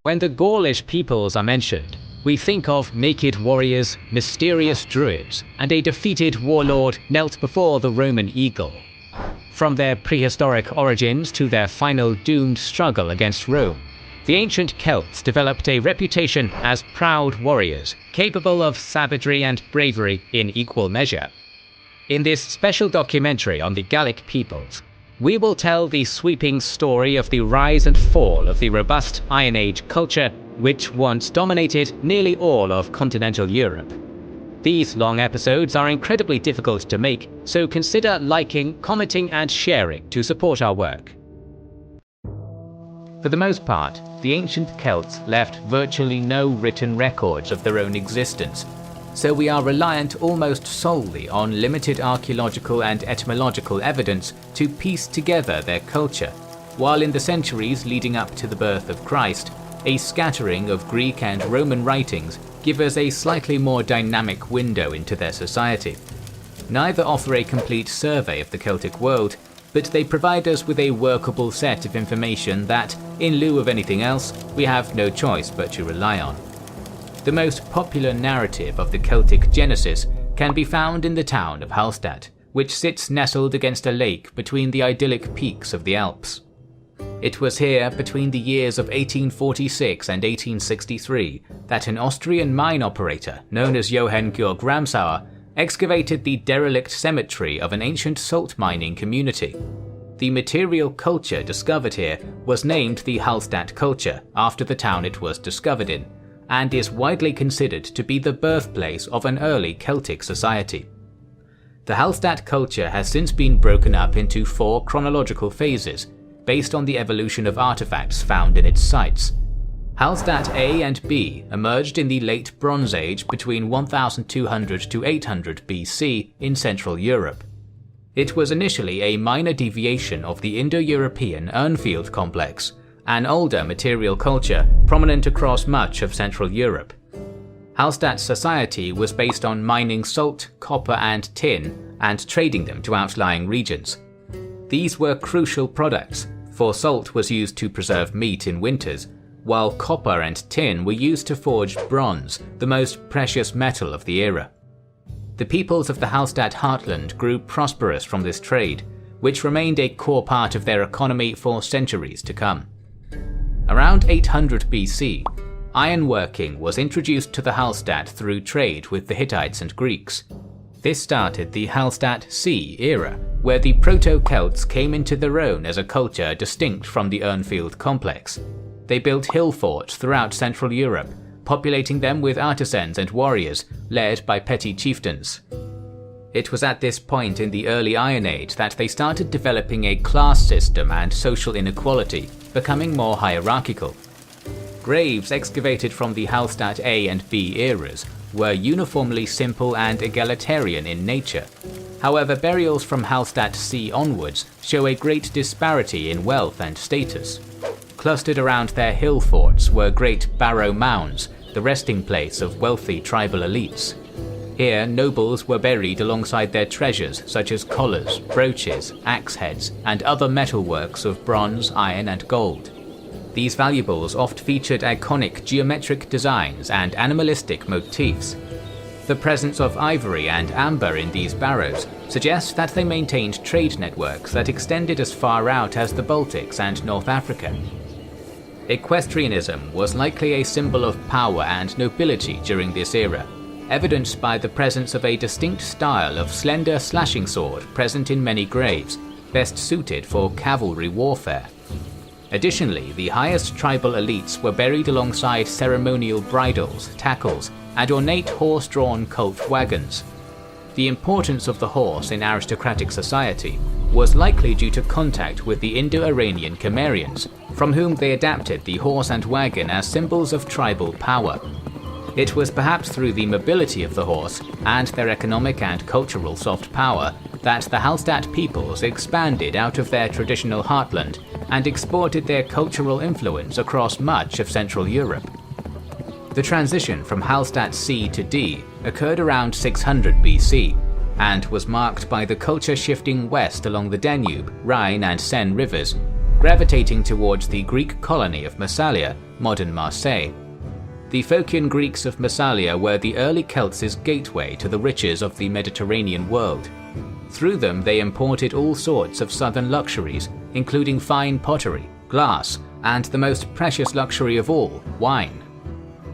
When the Gaulish peoples are mentioned, we think of naked warriors, mysterious druids, and a defeated warlord knelt before the Roman eagle. From their prehistoric origins to their final doomed struggle against Rome, the ancient Celts developed a reputation as proud warriors, capable of savagery and bravery in equal measure. In this special documentary on the Gallic peoples, we will tell the sweeping story of the rise and fall of the robust Iron Age culture which once dominated nearly all of continental Europe. These long episodes are incredibly difficult to make, so consider liking, commenting and sharing to support our work. For the most part, the ancient Celts left virtually no written records of their own existence, so we are reliant almost solely on limited archaeological and etymological evidence to piece together their culture, while in the centuries leading up to the birth of Christ, a scattering of Greek and Roman writings give us a slightly more dynamic window into their society. Neither offer a complete survey of the Celtic world, but they provide us with a workable set of information that, in lieu of anything else, we have no choice but to rely on. The most popular narrative of the Celtic genesis can be found in the town of Hallstatt, which sits nestled against a lake between the idyllic peaks of the Alps. It was here, between the years of 1846 and 1863, that an Austrian mine operator known as Johann Georg Ramsauer excavated the derelict cemetery of an ancient salt mining community. The material culture discovered here was named the Hallstatt culture after the town it was discovered in, and is widely considered to be the birthplace of an early Celtic society. The Hallstatt culture has since been broken up into 4 chronological phases, based on the evolution of artifacts found in its sites. Hallstatt A and B emerged in the late Bronze Age between 1200 to 800 BC in Central Europe. It was initially a minor deviation of the Indo-European Urnfield complex, an older material culture prominent across much of Central Europe. Hallstatt's society was based on mining salt, copper and tin, and trading them to outlying regions. These were crucial products, for salt was used to preserve meat in winters, while copper and tin were used to forge bronze, the most precious metal of the era. The peoples of the Hallstatt heartland grew prosperous from this trade, which remained a core part of their economy for centuries to come. Around 800 BC, ironworking was introduced to the Hallstatt through trade with the Hittites and Greeks. This started the Hallstatt C era, where the Proto-Celts came into their own as a culture distinct from the Urnfield complex. They built hill forts throughout Central Europe, populating them with artisans and warriors, led by petty chieftains. It was at this point in the early Iron Age that they started developing a class system and social inequality, becoming more hierarchical. Graves excavated from the Hallstatt A and B eras were uniformly simple and egalitarian in nature. However, burials from Hallstatt C onwards show a great disparity in wealth and status. Clustered around their hill forts were great barrow mounds, the resting place of wealthy tribal elites. Here, nobles were buried alongside their treasures such as collars, brooches, axe heads, and other metalworks of bronze, iron, and gold. These valuables oft featured iconic geometric designs and animalistic motifs. The presence of ivory and amber in these barrows suggests that they maintained trade networks that extended as far out as the Baltics and North Africa. Equestrianism was likely a symbol of power and nobility during this era, evidenced by the presence of a distinct style of slender slashing sword present in many graves, best suited for cavalry warfare. Additionally, the highest tribal elites were buried alongside ceremonial bridles, tackles, and ornate horse-drawn cult wagons. The importance of the horse in aristocratic society was likely due to contact with the Indo-Iranian Cimmerians, from whom they adapted the horse and wagon as symbols of tribal power. It was perhaps through the mobility of the horse and their economic and cultural soft power that the Hallstatt peoples expanded out of their traditional heartland and exported their cultural influence across much of Central Europe. The transition from Hallstatt C to D occurred around 600 BC, and was marked by the culture shifting west along the Danube, Rhine and Seine rivers, gravitating towards the Greek colony of Massalia, modern Marseille. The Phocian Greeks of Massalia were the early Celts' gateway to the riches of the Mediterranean world. Through them they imported all sorts of southern luxuries, including fine pottery, glass, and the most precious luxury of all, wine.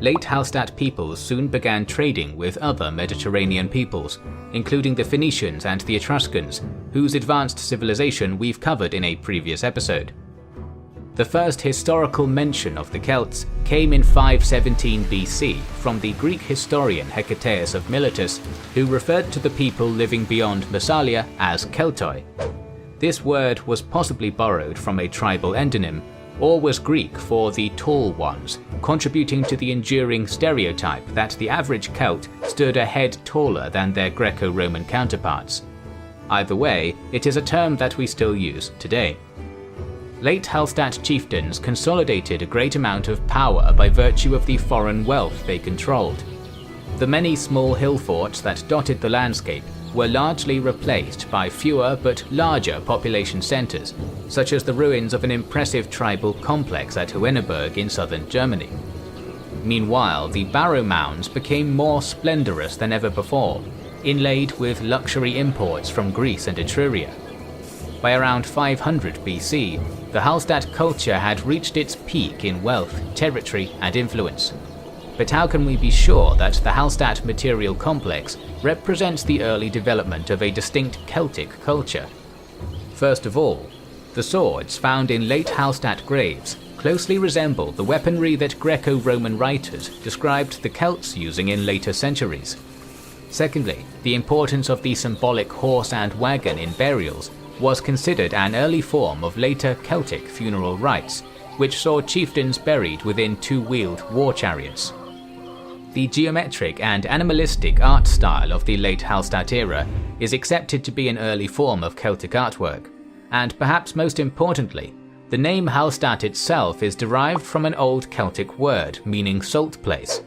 Late Hallstatt peoples soon began trading with other Mediterranean peoples, including the Phoenicians and the Etruscans, whose advanced civilization we've covered in a previous episode. The first historical mention of the Celts came in 517 BC from the Greek historian Hecataeus of Miletus, who referred to the people living beyond Massalia as Keltoi. This word was possibly borrowed from a tribal endonym, or was Greek for the tall ones, contributing to the enduring stereotype that the average Celt stood a head taller than their Greco-Roman counterparts. Either way, it is a term that we still use today. Late Hallstatt chieftains consolidated a great amount of power by virtue of the foreign wealth they controlled. The many small hill forts that dotted the landscape were largely replaced by fewer but larger population centers, such as the ruins of an impressive tribal complex at Hohenneberg in southern Germany. Meanwhile, the barrow mounds became more splendorous than ever before, inlaid with luxury imports from Greece and Etruria. By around 500 BC, the Hallstatt culture had reached its peak in wealth, territory, and influence. But how can we be sure that the Hallstatt material complex represents the early development of a distinct Celtic culture? First of all, the swords found in late Hallstatt graves closely resemble the weaponry that Greco-Roman writers described the Celts using in later centuries. Secondly, the importance of the symbolic horse and wagon in burials was considered an early form of later Celtic funeral rites, which saw chieftains buried within two-wheeled war chariots. The geometric and animalistic art style of the late Hallstatt era is accepted to be an early form of Celtic artwork, and perhaps most importantly, the name Hallstatt itself is derived from an old Celtic word meaning salt place.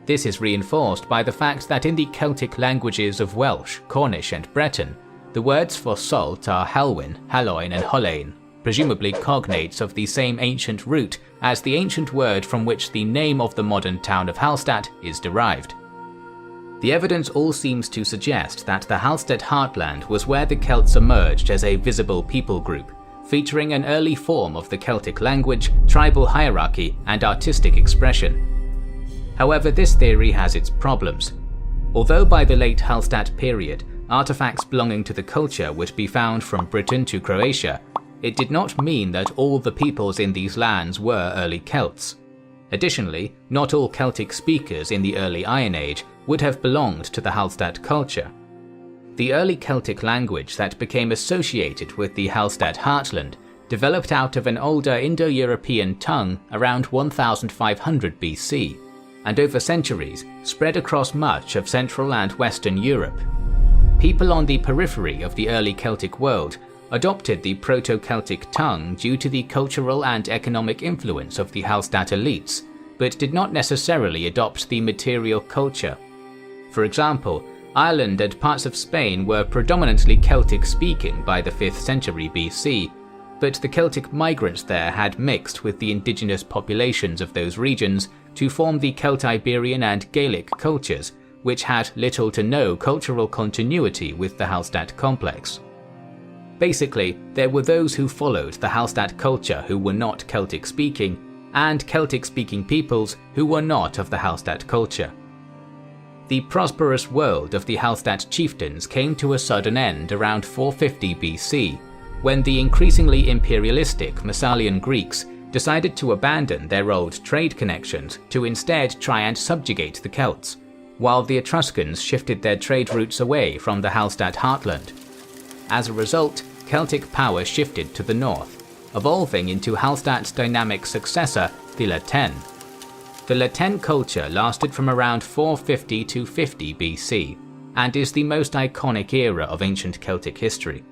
This is reinforced by the fact that in the Celtic languages of Welsh, Cornish and Breton, the words for salt are Halwyn, Halloin and Hollain, presumably cognates of the same ancient root as the ancient word from which the name of the modern town of Hallstatt is derived. The evidence all seems to suggest that the Hallstatt heartland was where the Celts emerged as a visible people group, featuring an early form of the Celtic language, tribal hierarchy, and artistic expression. However, this theory has its problems. Although by the late Hallstatt period, artifacts belonging to the culture would be found from Britain to Croatia, it did not mean that all the peoples in these lands were early Celts. Additionally, not all Celtic speakers in the early Iron Age would have belonged to the Hallstatt culture. The early Celtic language that became associated with the Hallstatt heartland developed out of an older Indo-European tongue around 1500 BC, and over centuries spread across much of Central and Western Europe. People on the periphery of the early Celtic world adopted the Proto-Celtic tongue due to the cultural and economic influence of the Hallstatt elites, but did not necessarily adopt the material culture. For example, Ireland and parts of Spain were predominantly Celtic-speaking by the 5th century BC, but the Celtic migrants there had mixed with the indigenous populations of those regions to form the Celtiberian and Gaelic cultures, which had little to no cultural continuity with the Hallstatt complex. Basically, there were those who followed the Hallstatt culture who were not Celtic-speaking, and Celtic-speaking peoples who were not of the Hallstatt culture. The prosperous world of the Hallstatt chieftains came to a sudden end around 450 BC, when the increasingly imperialistic Massalian Greeks decided to abandon their old trade connections to instead try and subjugate the Celts, while the Etruscans shifted their trade routes away from the Hallstatt heartland. As a result, Celtic power shifted to the north, evolving into Hallstatt's dynamic successor, the La Tène. The La Tène culture lasted from around 450 to 50 BC, and is the most iconic era of ancient Celtic history.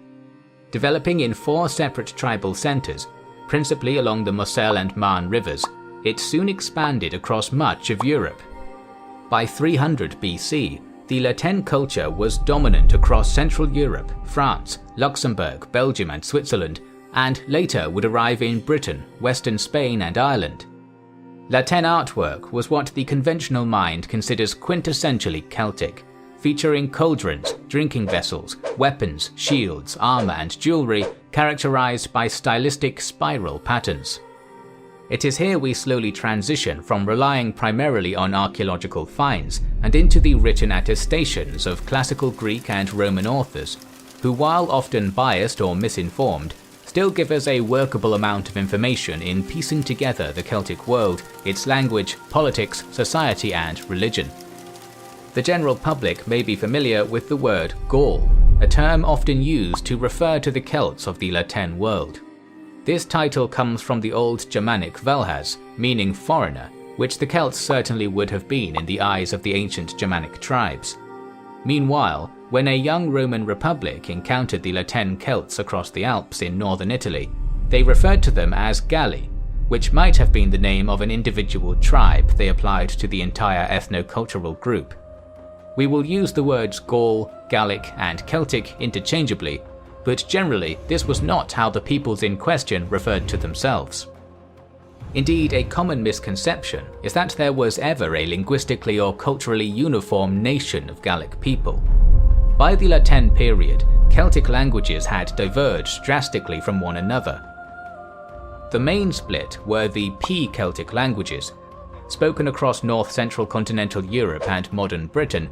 Developing in 4 separate tribal centres, principally along the Moselle and Marne rivers, it soon expanded across much of Europe. By 300 BC, the La Tène culture was dominant across Central Europe, France, Luxembourg, Belgium and Switzerland, and later would arrive in Britain, western Spain and Ireland. La Tène artwork was what the conventional mind considers quintessentially Celtic, featuring cauldrons, drinking vessels, weapons, shields, armor and jewelry characterized by stylistic spiral patterns. It is here we slowly transition from relying primarily on archaeological finds and into the written attestations of classical Greek and Roman authors, who, while often biased or misinformed, still give us a workable amount of information in piecing together the Celtic world, its language, politics, society and religion. The general public may be familiar with the word Gaul, a term often used to refer to the Celts of the La Tène world. This title comes from the old Germanic Velhas, meaning foreigner, which the Celts certainly would have been in the eyes of the ancient Germanic tribes. Meanwhile, when a young Roman republic encountered the La Tène Celts across the Alps in northern Italy, they referred to them as Galli, which might have been the name of an individual tribe they applied to the entire ethno-cultural group. We will use the words Gaul, Gallic and Celtic interchangeably, but generally this was not how the peoples in question referred to themselves. Indeed, a common misconception is that there was ever a linguistically or culturally uniform nation of Gallic people. By the La Tène period, Celtic languages had diverged drastically from one another. The main split were the P-Celtic languages, spoken across north-central continental Europe and modern Britain,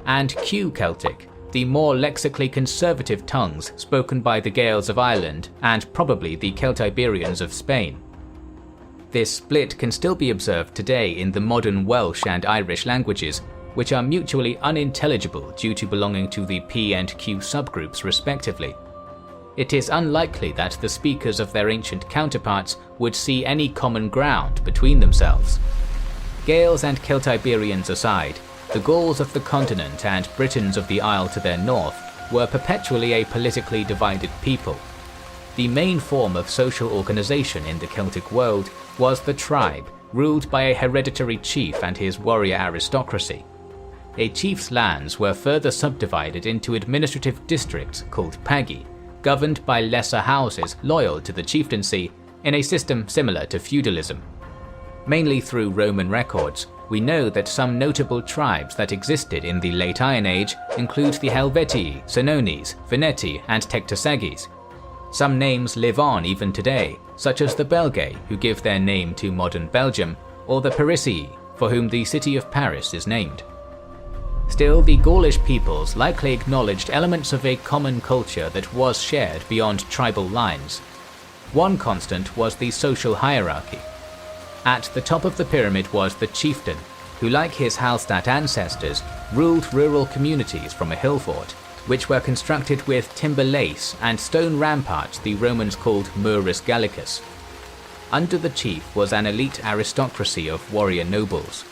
and Q-Celtic, the more lexically conservative tongues spoken by the Gaels of Ireland and probably the Celtiberians of Spain. This split can still be observed today in the modern Welsh and Irish languages, which are mutually unintelligible due to belonging to the P and Q subgroups respectively. It is unlikely that the speakers of their ancient counterparts would see any common ground between themselves. Gaels and Celtiberians aside, the Gauls of the continent and Britons of the Isle to their north were perpetually a politically divided people. The main form of social organization in the Celtic world was the tribe, ruled by a hereditary chief and his warrior aristocracy. A chief's lands were further subdivided into administrative districts called pagi, governed by lesser houses loyal to the chieftaincy in a system similar to feudalism. Mainly through Roman records, we know that some notable tribes that existed in the Late Iron Age include the Helvetii, Senones, Veneti and Tectosagis. Some names live on even today, such as the Belgae, who give their name to modern Belgium, or the Parisii, for whom the city of Paris is named. Still, the Gaulish peoples likely acknowledged elements of a common culture that was shared beyond tribal lines. One constant was the social hierarchy. At the top of the pyramid was the chieftain, who, like his Hallstatt ancestors, ruled rural communities from a hill fort, which were constructed with timber lace and stone ramparts the Romans called Murus Gallicus. Under the chief was an elite aristocracy of warrior nobles.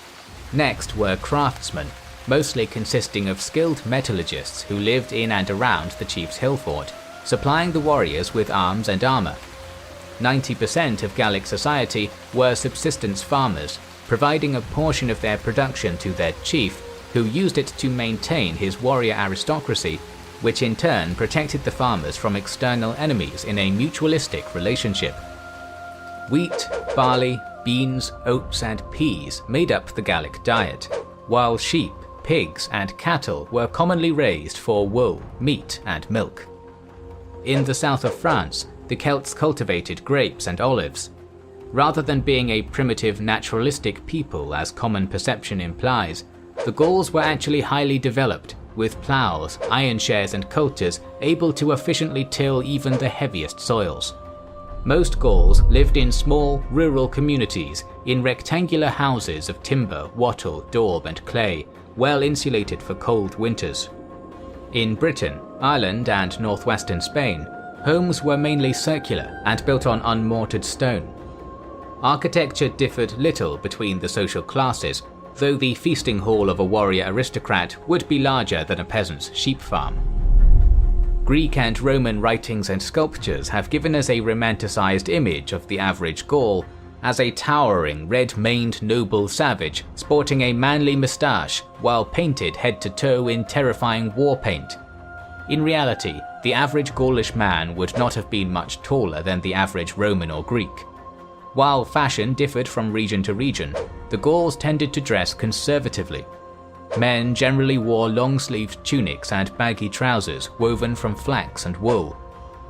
Next were craftsmen, mostly consisting of skilled metallurgists who lived in and around the chief's hill fort, supplying the warriors with arms and armor. 90% of Gallic society were subsistence farmers, providing a portion of their production to their chief, who used it to maintain his warrior aristocracy, which in turn protected the farmers from external enemies in a mutualistic relationship. Wheat, barley, beans, oats and peas made up the Gallic diet, while sheep, pigs and cattle were commonly raised for wool, meat and milk. In the south of France, the Celts cultivated grapes and olives. Rather than being a primitive naturalistic people as common perception implies, the Gauls were actually highly developed, with ploughs, iron shares and coulters able to efficiently till even the heaviest soils. Most Gauls lived in small, rural communities in rectangular houses of timber, wattle, daub and clay, well insulated for cold winters. In Britain, Ireland and northwestern Spain, homes were mainly circular and built on unmortared stone. Architecture differed little between the social classes, though the feasting hall of a warrior aristocrat would be larger than a peasant's sheep farm. Greek and Roman writings and sculptures have given us a romanticized image of the average Gaul as a towering, red-maned noble savage sporting a manly moustache while painted head to toe in terrifying war paint. In reality, The average Gaulish man would not have been much taller than the average Roman or Greek. While fashion differed from region to region, the Gauls tended to dress conservatively. Men generally wore long-sleeved tunics and baggy trousers woven from flax and wool.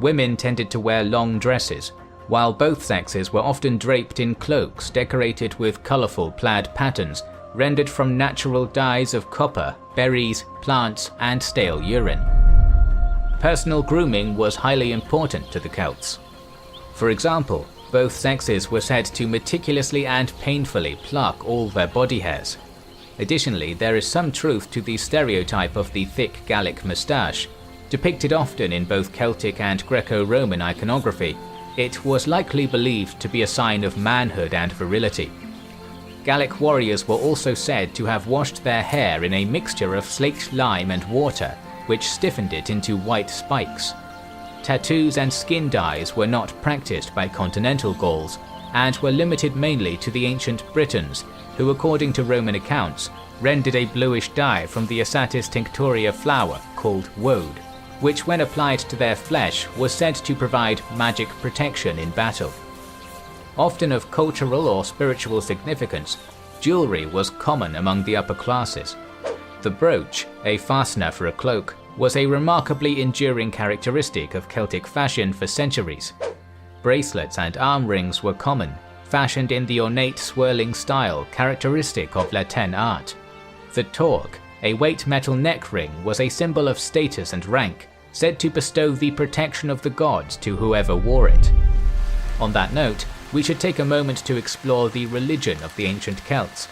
Women tended to wear long dresses, while both sexes were often draped in cloaks decorated with colourful plaid patterns rendered from natural dyes of copper, berries, plants, and stale urine. Personal grooming was highly important to the Celts. For example, both sexes were said to meticulously and painfully pluck all their body hairs. Additionally, there is some truth to the stereotype of the thick Gallic moustache. Depicted often in both Celtic and Greco-Roman iconography, it was likely believed to be a sign of manhood and virility. Gallic warriors were also said to have washed their hair in a mixture of slaked lime and water, which stiffened it into white spikes. Tattoos and skin dyes were not practiced by continental Gauls, and were limited mainly to the ancient Britons, who according to Roman accounts, rendered a bluish dye from the Asatis tinctoria flower called woad, which when applied to their flesh was said to provide magic protection in battle. Often of cultural or spiritual significance, jewellery was common among the upper classes. The brooch, a fastener for a cloak, was a remarkably enduring characteristic of Celtic fashion for centuries. Bracelets and arm rings were common, fashioned in the ornate swirling style characteristic of Latin art. The torque, a weight metal neck ring, was a symbol of status and rank, said to bestow the protection of the gods to whoever wore it. On that note, we should take a moment to explore the religion of the ancient Celts.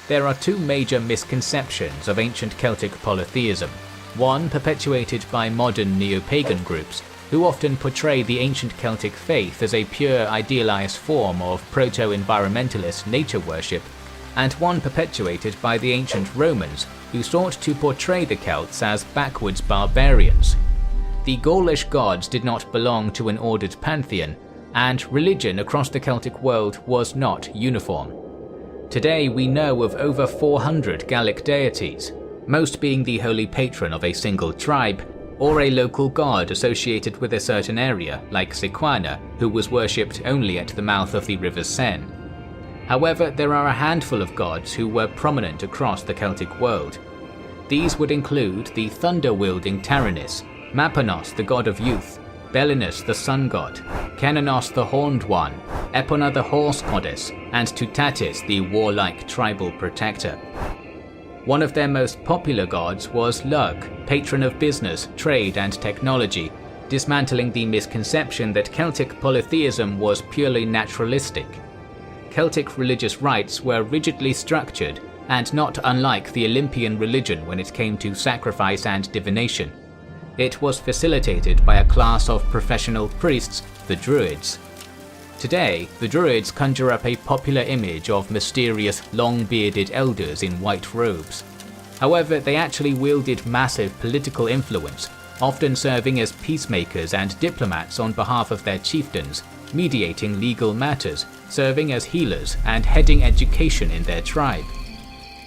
There are two major misconceptions of ancient Celtic polytheism, one perpetuated by modern neo-pagan groups, who often portray the ancient Celtic faith as a pure idealized form of proto-environmentalist nature worship, and one perpetuated by the ancient Romans, who sought to portray the Celts as backwards barbarians. The Gaulish gods did not belong to an ordered pantheon, and religion across the Celtic world was not uniform. Today we know of over 400 Gallic deities, most being the holy patron of a single tribe, or a local god associated with a certain area, like Sequana, who was worshipped only at the mouth of the river Seine. However, there are a handful of gods who were prominent across the Celtic world. These would include the thunder-wielding Taranis, Mapanos the god of youth, Belinus the sun god, Kennenos the horned one, Epona the horse goddess, and Tutatis the warlike tribal protector. One of their most popular gods was Lug, patron of business, trade and technology, dismantling the misconception that Celtic polytheism was purely naturalistic. Celtic religious rites were rigidly structured and not unlike the Olympian religion when it came to sacrifice and divination. It was facilitated by a class of professional priests, the Druids. Today, the Druids conjure up a popular image of mysterious, long-bearded elders in white robes. However, they actually wielded massive political influence, often serving as peacemakers and diplomats on behalf of their chieftains, mediating legal matters, serving as healers, and heading education in their tribe.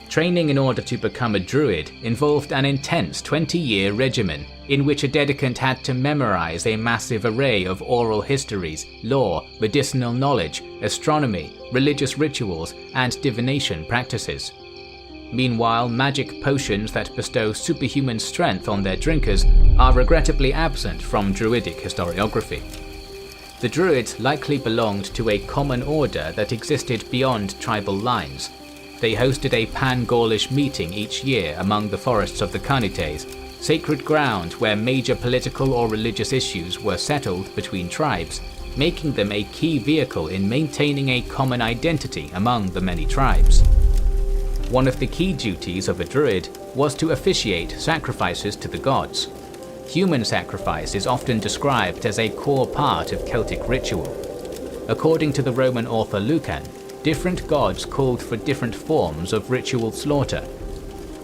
Training in order to become a Druid involved an intense 20-year regimen in which a dedicant had to memorize a massive array of oral histories, lore, medicinal knowledge, astronomy, religious rituals, and divination practices. Meanwhile, magic potions that bestow superhuman strength on their drinkers are regrettably absent from Druidic historiography. The Druids likely belonged to a common order that existed beyond tribal lines. They hosted a pan-Gaulish meeting each year among the forests of the Carnites, sacred ground where major political or religious issues were settled between tribes, making them a key vehicle in maintaining a common identity among the many tribes. One of the key duties of a Druid was to officiate sacrifices to the gods. Human sacrifice is often described as a core part of Celtic ritual. According to the Roman author Lucan, different gods called for different forms of ritual slaughter.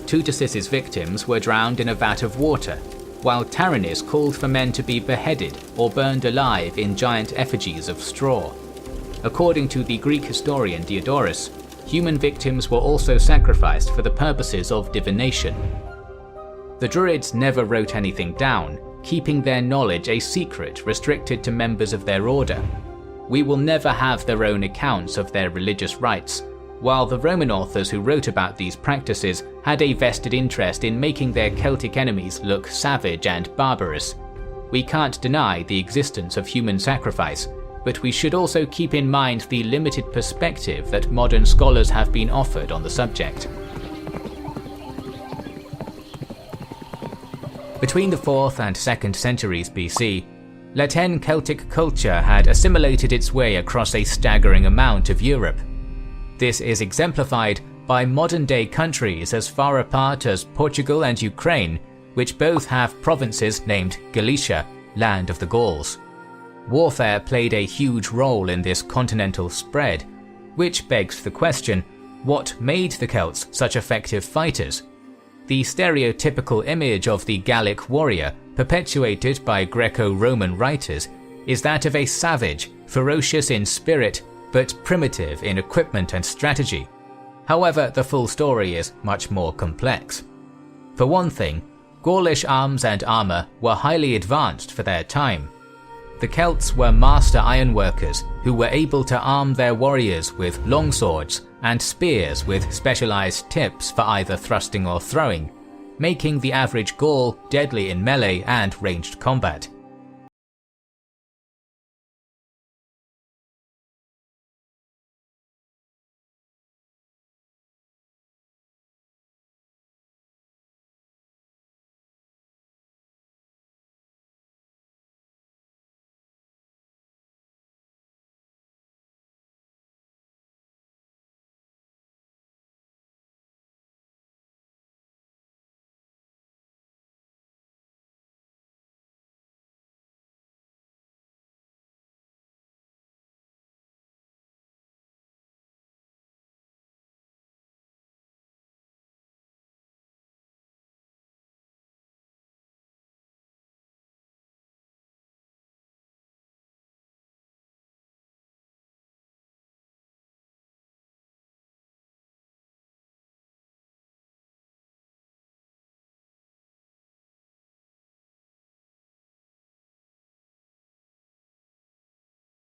Tutus's victims were drowned in a vat of water, while Taranis called for men to be beheaded or burned alive in giant effigies of straw. According to the Greek historian Diodorus, human victims were also sacrificed for the purposes of divination. The Druids never wrote anything down, keeping their knowledge a secret restricted to members of their order. We will never have their own accounts of their religious rites, while the Roman authors who wrote about these practices had a vested interest in making their Celtic enemies look savage and barbarous. We can't deny the existence of human sacrifice, but we should also keep in mind the limited perspective that modern scholars have been offered on the subject. Between the 4th and 2nd centuries BC, Latin Celtic culture had assimilated its way across a staggering amount of Europe. This is exemplified by modern-day countries as far apart as Portugal and Ukraine, which both have provinces named Galicia, land of the Gauls. Warfare played a huge role in this continental spread, which begs the question, what made the Celts such effective fighters? The stereotypical image of the Gallic warrior, perpetuated by Greco-Roman writers, is that of a savage, ferocious in spirit, but primitive in equipment and strategy. However, the full story is much more complex. For one thing, Gaulish arms and armour were highly advanced for their time. The Celts were master ironworkers who were able to arm their warriors with longswords and spears with specialized tips for either thrusting or throwing, making the average Gaul deadly in melee and ranged combat.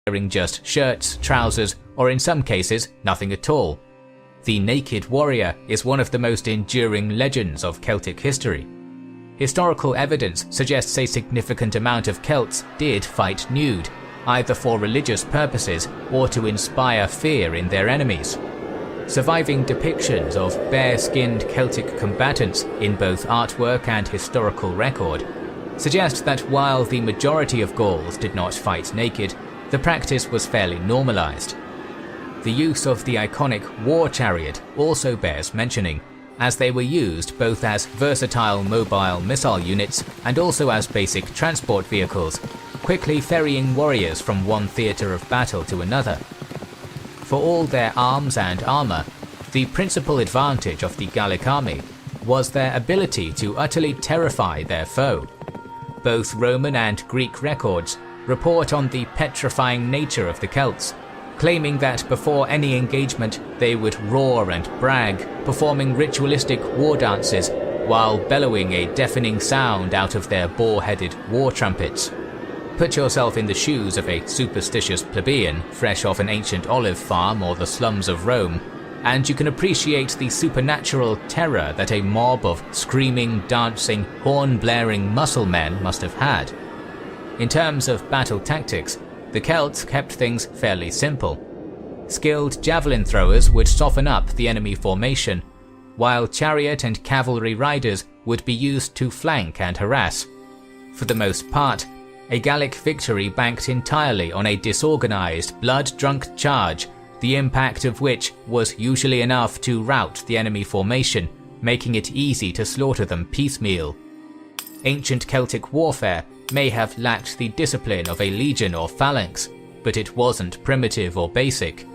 Wearing just shirts, trousers, or in some cases, nothing at all. The naked warrior is one of the most enduring legends of Celtic history. Historical evidence suggests a significant amount of Celts did fight nude, either for religious purposes or to inspire fear in their enemies. Surviving depictions of bare-skinned Celtic combatants in both artwork and historical record suggest that while the majority of Gauls did not fight naked, the practice was fairly normalized. The use of the iconic war chariot also bears mentioning, as they were used both as versatile mobile missile units and also as basic transport vehicles, quickly ferrying warriors from one theatre of battle to another. For all their arms and armour, the principal advantage of the Gallic army was their ability to utterly terrify their foe. Both Roman and Greek records report on the petrifying nature of the Celts, claiming that before any engagement they would roar and brag, performing ritualistic war dances while bellowing a deafening sound out of their boar-headed war trumpets. Put yourself in the shoes of a superstitious plebeian fresh off an ancient olive farm or the slums of Rome, and you can appreciate the supernatural terror that a mob of screaming, dancing, horn-blaring muscle men must have had. In terms of battle tactics, the Celts kept things fairly simple. Skilled javelin throwers would soften up the enemy formation, while chariot and cavalry riders would be used to flank and harass. For the most part, a Gallic victory banked entirely on a disorganized, blood-drunk charge, the impact of which was usually enough to rout the enemy formation, making it easy to slaughter them piecemeal. Ancient Celtic warfare may have lacked the discipline of a legion or phalanx, but it wasn't primitive or basic.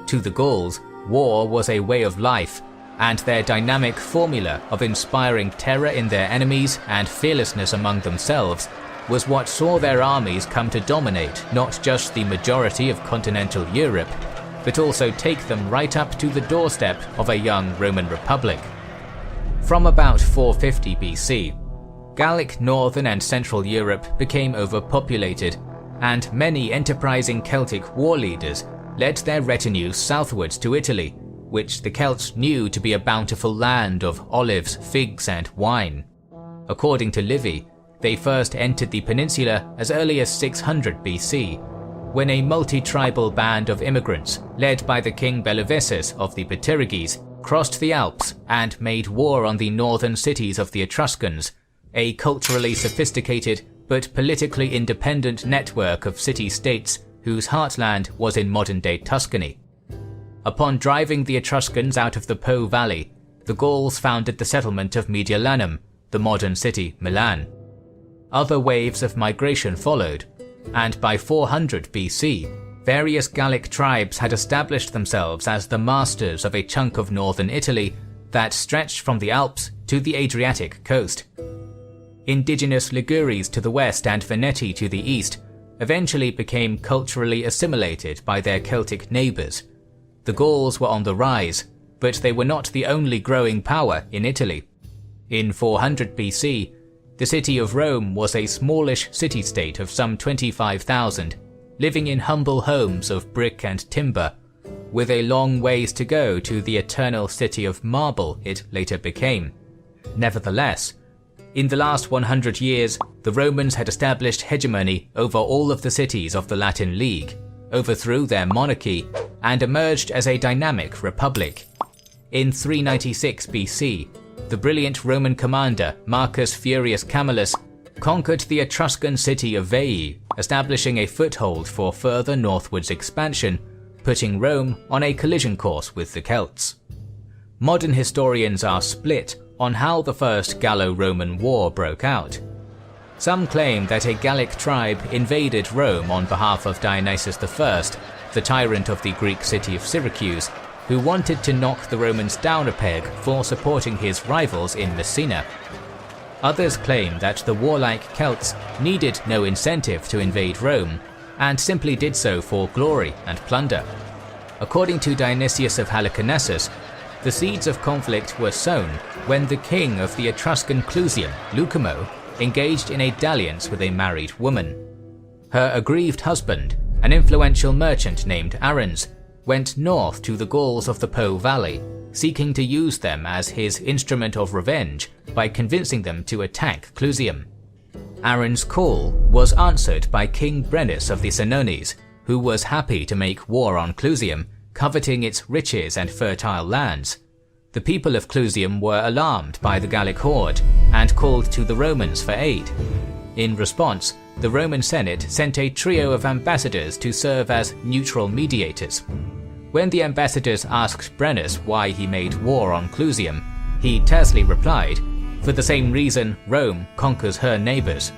To the Gauls, war was a way of life, and their dynamic formula of inspiring terror in their enemies and fearlessness among themselves was what saw their armies come to dominate not just the majority of continental Europe, but also take them right up to the doorstep of a young Roman Republic. From about 450 BC, Gallic northern and central Europe became overpopulated, and many enterprising Celtic war leaders led their retinues southwards to Italy, which the Celts knew to be a bountiful land of olives, figs, and wine. According to Livy, they first entered the peninsula as early as 600 BC, when a multi-tribal band of immigrants, led by the king Bellovesus of the Bituriges, crossed the Alps and made war on the northern cities of the Etruscans, a culturally sophisticated but politically independent network of city-states whose heartland was in modern-day Tuscany. Upon driving the Etruscans out of the Po Valley, the Gauls founded the settlement of Mediolanum, the modern city Milan. Other waves of migration followed, and by 400 BC, various Gallic tribes had established themselves as the masters of a chunk of northern Italy that stretched from the Alps to the Adriatic coast. Indigenous Ligures to the west and Veneti to the east eventually became culturally assimilated by their Celtic neighbours. The Gauls were on the rise, but they were not the only growing power in Italy. In 400 BC, the city of Rome was a smallish city-state of some 25,000, living in humble homes of brick and timber, with a long ways to go to the eternal city of marble it later became. Nevertheless, in the last 100 years, the Romans had established hegemony over all of the cities of the Latin League, overthrew their monarchy, and emerged as a dynamic republic. In 396 BC, the brilliant Roman commander Marcus Furius Camillus conquered the Etruscan city of Veii, establishing a foothold for further northwards expansion, putting Rome on a collision course with the Celts. Modern historians are split on how the First Gallo-Roman War broke out. Some claim that a Gallic tribe invaded Rome on behalf of Dionysius I, the tyrant of the Greek city of Syracuse, who wanted to knock the Romans down a peg for supporting his rivals in Messina. Others claim that the warlike Celts needed no incentive to invade Rome, and simply did so for glory and plunder. According to Dionysius of Halicarnassus, the seeds of conflict were sown when the king of the Etruscan Clusium, Lucumo, engaged in a dalliance with a married woman. Her aggrieved husband, an influential merchant named Arruns, went north to the Gauls of the Po Valley, seeking to use them as his instrument of revenge by convincing them to attack Clusium. Arruns' call was answered by King Brennus of the Senones, who was happy to make war on Clusium, coveting its riches and fertile lands. The people of Clusium were alarmed by the Gallic horde and called to the Romans for aid. In response, the Roman Senate sent a trio of ambassadors to serve as neutral mediators. When the ambassadors asked Brennus why he made war on Clusium, he tersely replied, "For the same reason Rome conquers her neighbours."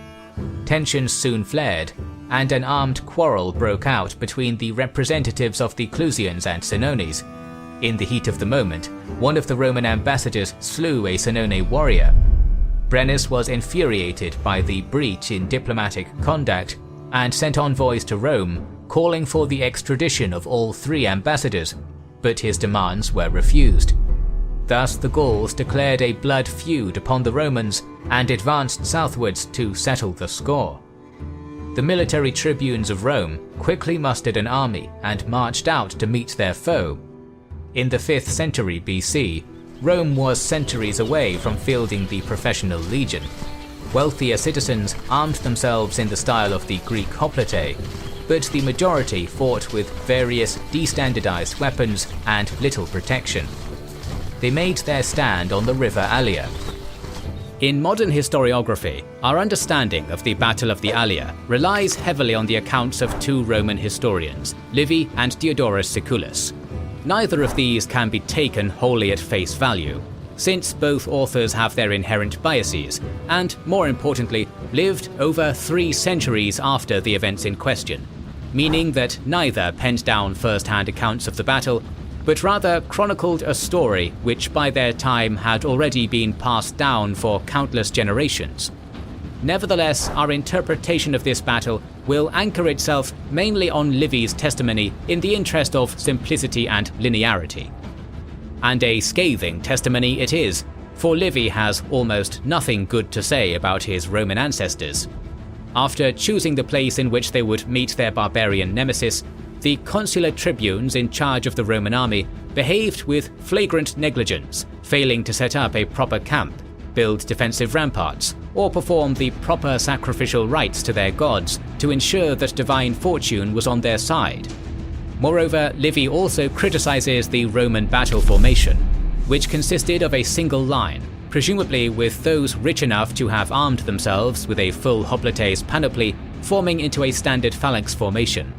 Tensions soon flared, and an armed quarrel broke out between the representatives of the Clusians and Senones. In the heat of the moment, one of the Roman ambassadors slew a Senone warrior. Brennus was infuriated by the breach in diplomatic conduct and sent envoys to Rome calling for the extradition of all three ambassadors, but his demands were refused. Thus the Gauls declared a blood feud upon the Romans and advanced southwards to settle the score. The military tribunes of Rome quickly mustered an army and marched out to meet their foe. In the 5th century BC, Rome was centuries away from fielding the professional legion. Wealthier citizens armed themselves in the style of the Greek hoplite, but the majority fought with various destandardized weapons and little protection. They made their stand on the river Allia. In modern historiography, our understanding of the Battle of the Allia relies heavily on the accounts of two Roman historians, Livy and Diodorus Siculus. Neither of these can be taken wholly at face value, since both authors have their inherent biases, and, more importantly, lived over 3 centuries after the events in question, meaning that neither penned down first-hand accounts of the battle, but rather chronicled a story which by their time had already been passed down for countless generations. Nevertheless, our interpretation of this battle will anchor itself mainly on Livy's testimony in the interest of simplicity and linearity. And a scathing testimony it is, for Livy has almost nothing good to say about his Roman ancestors. After choosing the place in which they would meet their barbarian nemesis, the consular tribunes in charge of the Roman army behaved with flagrant negligence, failing to set up a proper camp, build defensive ramparts, or perform the proper sacrificial rites to their gods to ensure that divine fortune was on their side. Moreover, Livy also criticizes the Roman battle formation, which consisted of a single line, presumably with those rich enough to have armed themselves with a full hoplites panoply forming into a standard phalanx formation.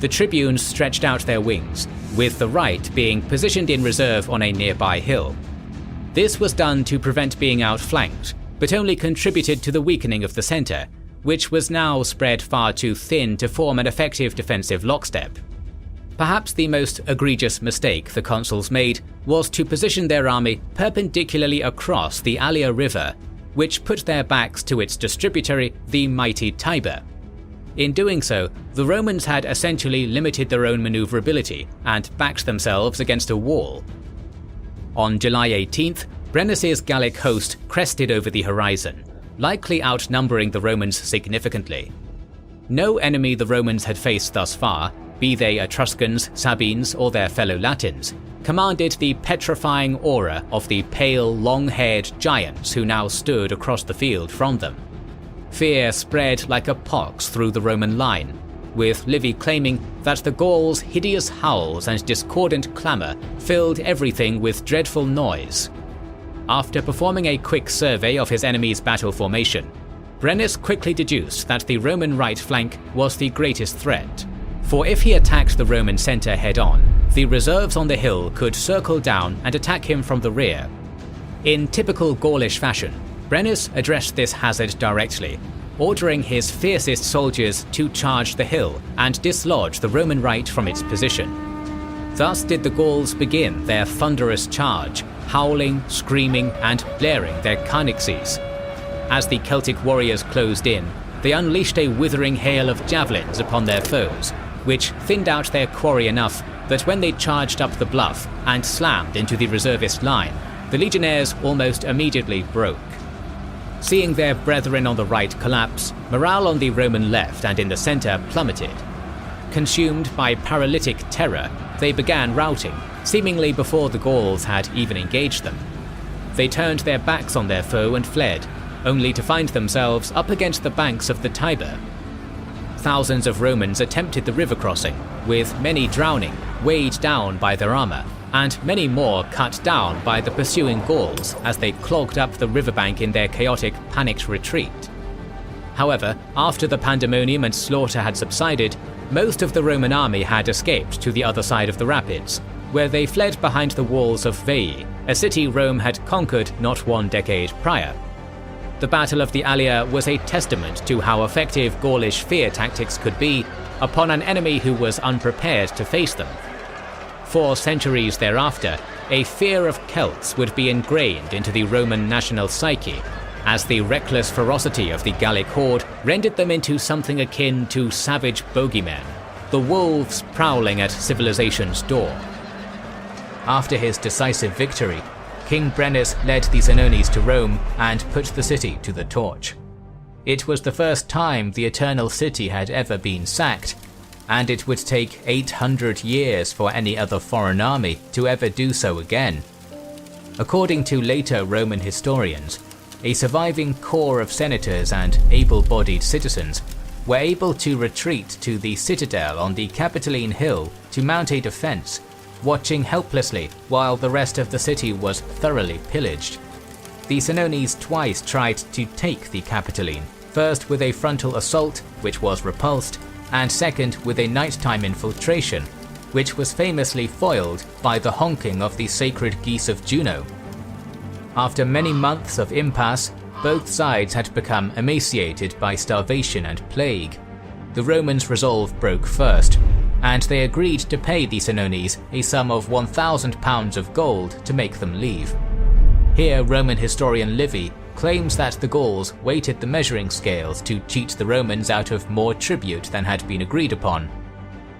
The tribunes stretched out their wings, with the right being positioned in reserve on a nearby hill. This was done to prevent being outflanked, but only contributed to the weakening of the centre, which was now spread far too thin to form an effective defensive lockstep. Perhaps the most egregious mistake the consuls made was to position their army perpendicularly across the Allia River, which put their backs to its distributary, the mighty Tiber. In doing so, the Romans had essentially limited their own maneuverability and backed themselves against a wall. On July 18th, Brennus's Gallic host crested over the horizon, likely outnumbering the Romans significantly. No enemy the Romans had faced thus far, be they Etruscans, Sabines, or their fellow Latins, commanded the petrifying aura of the pale, long-haired giants who now stood across the field from them. Fear spread like a pox through the Roman line, with Livy claiming that the Gauls' hideous howls and discordant clamour filled everything with dreadful noise. After performing a quick survey of his enemy's battle formation, Brennus quickly deduced that the Roman right flank was the greatest threat. For if he attacked the Roman centre head-on, the reserves on the hill could circle down and attack him from the rear. In typical Gaulish fashion, Brennus addressed this hazard directly, ordering his fiercest soldiers to charge the hill and dislodge the Roman right from its position. Thus did the Gauls begin their thunderous charge, howling, screaming, and blaring their carnixes. As the Celtic warriors closed in, they unleashed a withering hail of javelins upon their foes, which thinned out their quarry enough that when they charged up the bluff and slammed into the reservist line, the legionnaires almost immediately broke. Seeing their brethren on the right collapse, morale on the Roman left and in the centre plummeted. Consumed by paralytic terror, they began routing, seemingly before the Gauls had even engaged them. They turned their backs on their foe and fled, only to find themselves up against the banks of the Tiber. Thousands of Romans attempted the river crossing, with many drowning, weighed down by their armour, and many more cut down by the pursuing Gauls as they clogged up the riverbank in their chaotic, panicked retreat. However, after the pandemonium and slaughter had subsided, most of the Roman army had escaped to the other side of the rapids, where they fled behind the walls of Veii, a city Rome had conquered not one decade prior. The Battle of the Allia was a testament to how effective Gaulish fear tactics could be upon an enemy who was unprepared to face them. For centuries thereafter, a fear of Celts would be ingrained into the Roman national psyche, as the reckless ferocity of the Gallic horde rendered them into something akin to savage bogeymen, the wolves prowling at civilization's door. After his decisive victory, King Brennus led the Senones to Rome and put the city to the torch. It was the first time the Eternal City had ever been sacked, and it would take 800 years for any other foreign army to ever do so again. According to later Roman historians, a surviving core of senators and able-bodied citizens were able to retreat to the citadel on the Capitoline Hill to mount a defense, watching helplessly while the rest of the city was thoroughly pillaged. The Senones twice tried to take the Capitoline, first with a frontal assault, which was repulsed, and second with a nighttime infiltration, which was famously foiled by the honking of the sacred geese of Juno. After many months of impasse, both sides had become emaciated by starvation and plague. The Romans' resolve broke first, and they agreed to pay the Senones a sum of 1,000 pounds of gold to make them leave. Here Roman historian Livy claims that the Gauls weighted the measuring scales to cheat the Romans out of more tribute than had been agreed upon.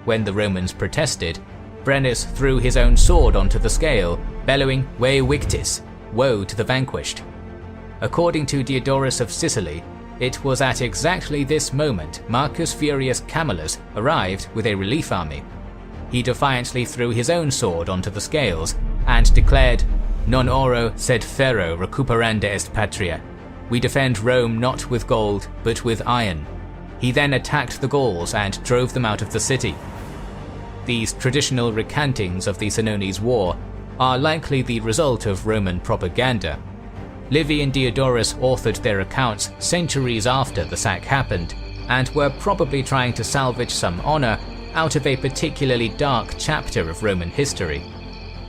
When the Romans protested, Brennus threw his own sword onto the scale, bellowing "Vae Victis," woe to the vanquished. According to Diodorus of Sicily, it was at exactly this moment Marcus Furius Camillus arrived with a relief army. He defiantly threw his own sword onto the scales and declared, "Non oro sed ferro recuperanda est patria." We defend Rome not with gold, but with iron. He then attacked the Gauls and drove them out of the city. These traditional recantings of the Senones War are likely the result of Roman propaganda. Livy and Diodorus authored their accounts centuries after the sack happened, and were probably trying to salvage some honour out of a particularly dark chapter of Roman history.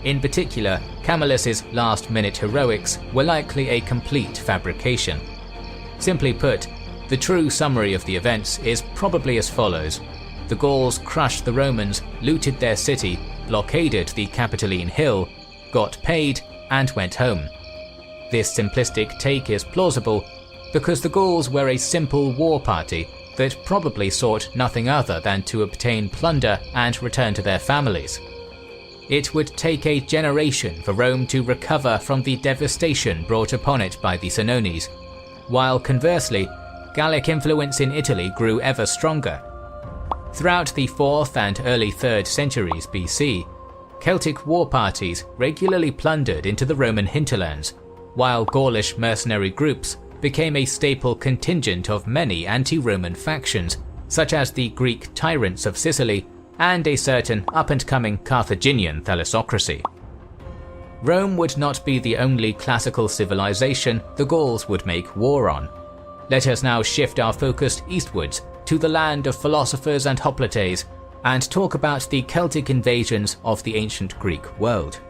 In particular, Camillus' last-minute heroics were likely a complete fabrication. Simply put, the true summary of the events is probably as follows. The Gauls crushed the Romans, looted their city, blockaded the Capitoline Hill, got paid, and went home. This simplistic take is plausible because the Gauls were a simple war party that probably sought nothing other than to obtain plunder and return to their families. It would take a generation for Rome to recover from the devastation brought upon it by the Senones, while conversely, Gallic influence in Italy grew ever stronger. Throughout the 4th and early 3rd centuries BC, Celtic war parties regularly plundered into the Roman hinterlands, while Gaulish mercenary groups became a staple contingent of many anti-Roman factions, such as the Greek tyrants of Sicily and a certain up-and-coming Carthaginian thalassocracy. Rome would not be the only classical civilization the Gauls would make war on. Let us now shift our focus eastwards to the land of philosophers and hoplites and talk about the Celtic invasions of the ancient Greek world.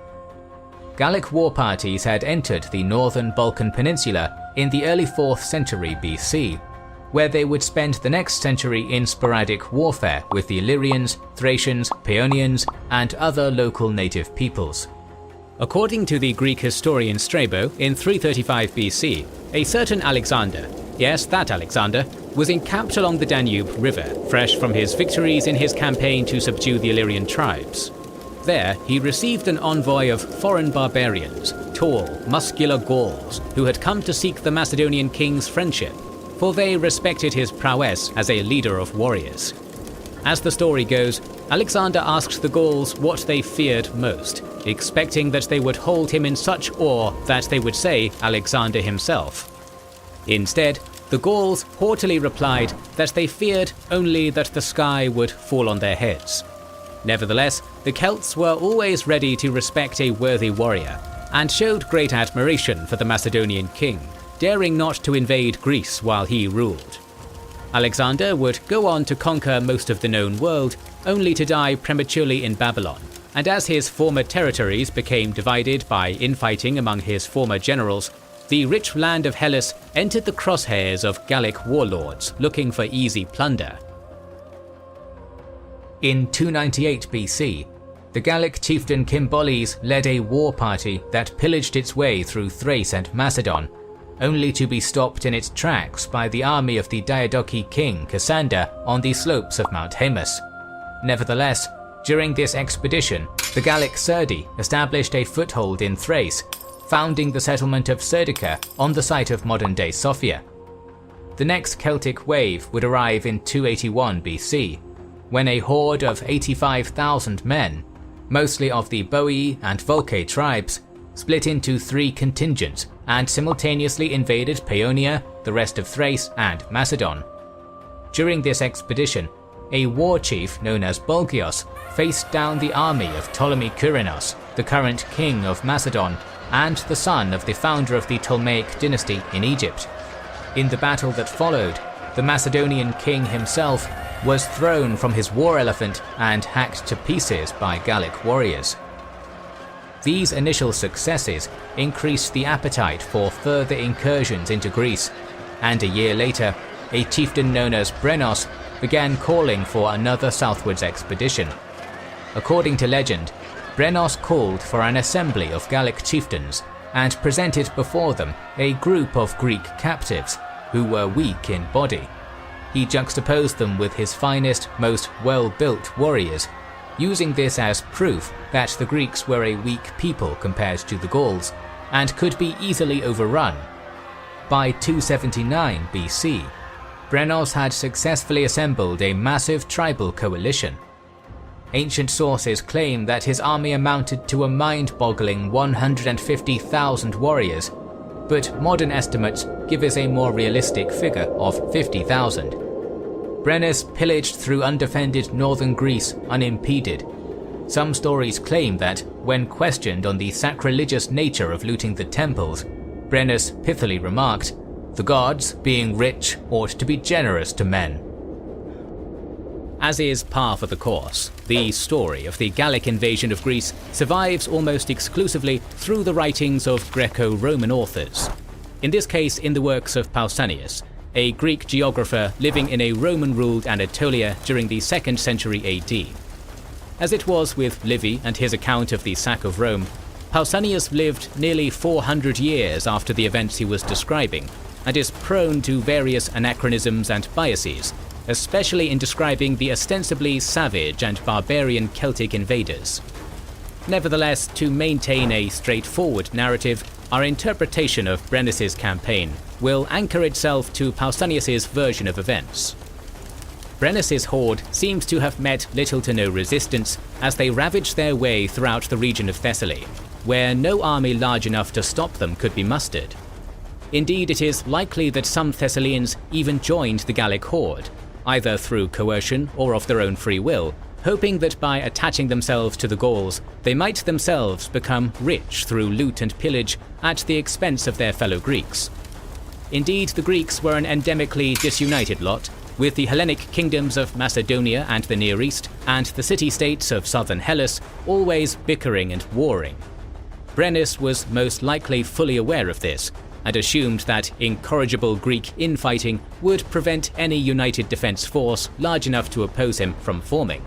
Gallic war parties had entered the northern Balkan Peninsula in the early 4th century BC, where they would spend the next century in sporadic warfare with the Illyrians, Thracians, Paeonians, and other local native peoples. According to the Greek historian Strabo, in 335 BC, a certain Alexander, yes, that Alexander, was encamped along the Danube River, fresh from his victories in his campaign to subdue the Illyrian tribes. There, he received an envoy of foreign barbarians, tall, muscular Gauls, who had come to seek the Macedonian king's friendship, for they respected his prowess as a leader of warriors. As the story goes, Alexander asked the Gauls what they feared most, expecting that they would hold him in such awe that they would say Alexander himself. Instead, the Gauls haughtily replied that they feared only that the sky would fall on their heads. Nevertheless, the Celts were always ready to respect a worthy warrior, and showed great admiration for the Macedonian king, daring not to invade Greece while he ruled. Alexander would go on to conquer most of the known world, only to die prematurely in Babylon, and as his former territories became divided by infighting among his former generals, the rich land of Hellas entered the crosshairs of Gallic warlords looking for easy plunder. In 298 BC, the Gallic chieftain Cymboles led a war party that pillaged its way through Thrace and Macedon, only to be stopped in its tracks by the army of the Diadochi king Cassander on the slopes of Mount Haemus. Nevertheless, during this expedition, the Gallic Serdi established a foothold in Thrace, founding the settlement of Serdica on the site of modern-day Sofia. The next Celtic wave would arrive in 281 BC, when a horde of 85,000 men, mostly of the Boii and Volcae tribes, split into 3 contingents and simultaneously invaded Paeonia, the rest of Thrace, and Macedon. During this expedition, a war chief known as Bolgios faced down the army of Ptolemy Kyrenos, the current king of Macedon, and the son of the founder of the Ptolemaic dynasty in Egypt. In the battle that followed, the Macedonian king himself was thrown from his war elephant and hacked to pieces by Gallic warriors. These initial successes increased the appetite for further incursions into Greece, and a year later, a chieftain known as Brenos began calling for another southwards expedition. According to legend, Brenos called for an assembly of Gallic chieftains and presented before them a group of Greek captives who were weak in body. He juxtaposed them with his finest, most well-built warriors, using this as proof that the Greeks were a weak people compared to the Gauls, and could be easily overrun. By 279 BC, Brenos had successfully assembled a massive tribal coalition. Ancient sources claim that his army amounted to a mind-boggling 150,000 warriors, but modern estimates give us a more realistic figure of 50,000. Brennus pillaged through undefended northern Greece unimpeded. Some stories claim that, when questioned on the sacrilegious nature of looting the temples, Brennus pithily remarked, "The gods, being rich, ought to be generous to men." As is par for the course, the story of the Gallic invasion of Greece survives almost exclusively through the writings of Greco-Roman authors. In this case, in the works of Pausanias, a Greek geographer living in a Roman-ruled Anatolia during the 2nd century AD. As it was with Livy and his account of the sack of Rome, Pausanias lived nearly 400 years after the events he was describing, and is prone to various anachronisms and biases, especially in describing the ostensibly savage and barbarian Celtic invaders. Nevertheless, to maintain a straightforward narrative, our interpretation of Brennus's campaign will anchor itself to Pausanias's version of events. Brennus's horde seems to have met little to no resistance as they ravaged their way throughout the region of Thessaly, where no army large enough to stop them could be mustered. Indeed, it is likely that some Thessalians even joined the Gallic horde, either through coercion or of their own free will, hoping that by attaching themselves to the Gauls, they might themselves become rich through loot and pillage at the expense of their fellow Greeks. Indeed, the Greeks were an endemically disunited lot, with the Hellenic kingdoms of Macedonia and the Near East, and the city-states of southern Hellas always bickering and warring. Brennus was most likely fully aware of this, and assumed that incorrigible Greek infighting would prevent any united defense force large enough to oppose him from forming.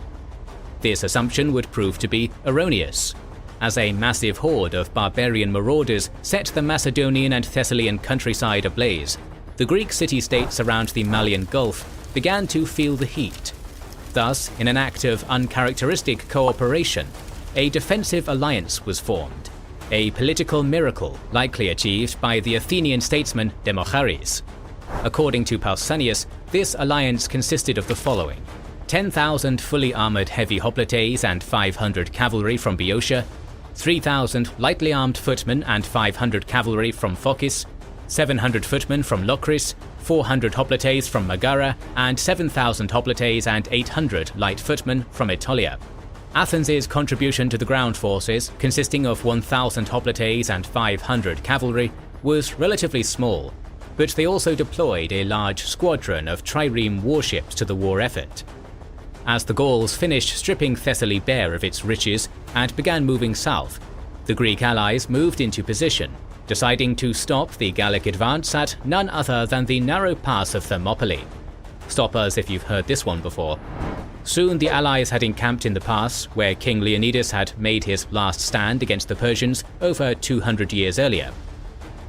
This assumption would prove to be erroneous, as a massive horde of barbarian marauders set the Macedonian and Thessalian countryside ablaze. The Greek city-states around the Malian Gulf began to feel the heat. Thus, in an act of uncharacteristic cooperation, a defensive alliance was formed, a political miracle likely achieved by the Athenian statesman Demochares. According to Pausanias, this alliance consisted of the following: 10,000 fully armoured heavy hoplites and 500 cavalry from Boeotia, 3,000 lightly armed footmen and 500 cavalry from Phocis, 700 footmen from Locris, 400 hoplites from Megara, and 7,000 hoplites and 800 light footmen from Aetolia. Athens' contribution to the ground forces, consisting of 1,000 hoplites and 500 cavalry, was relatively small, but they also deployed a large squadron of trireme warships to the war effort. As the Gauls finished stripping Thessaly bare of its riches and began moving south, the Greek allies moved into position, deciding to stop the Gallic advance at none other than the narrow pass of Thermopylae. Stop us if you've heard this one before. Soon the allies had encamped in the pass, where King Leonidas had made his last stand against the Persians over 200 years earlier.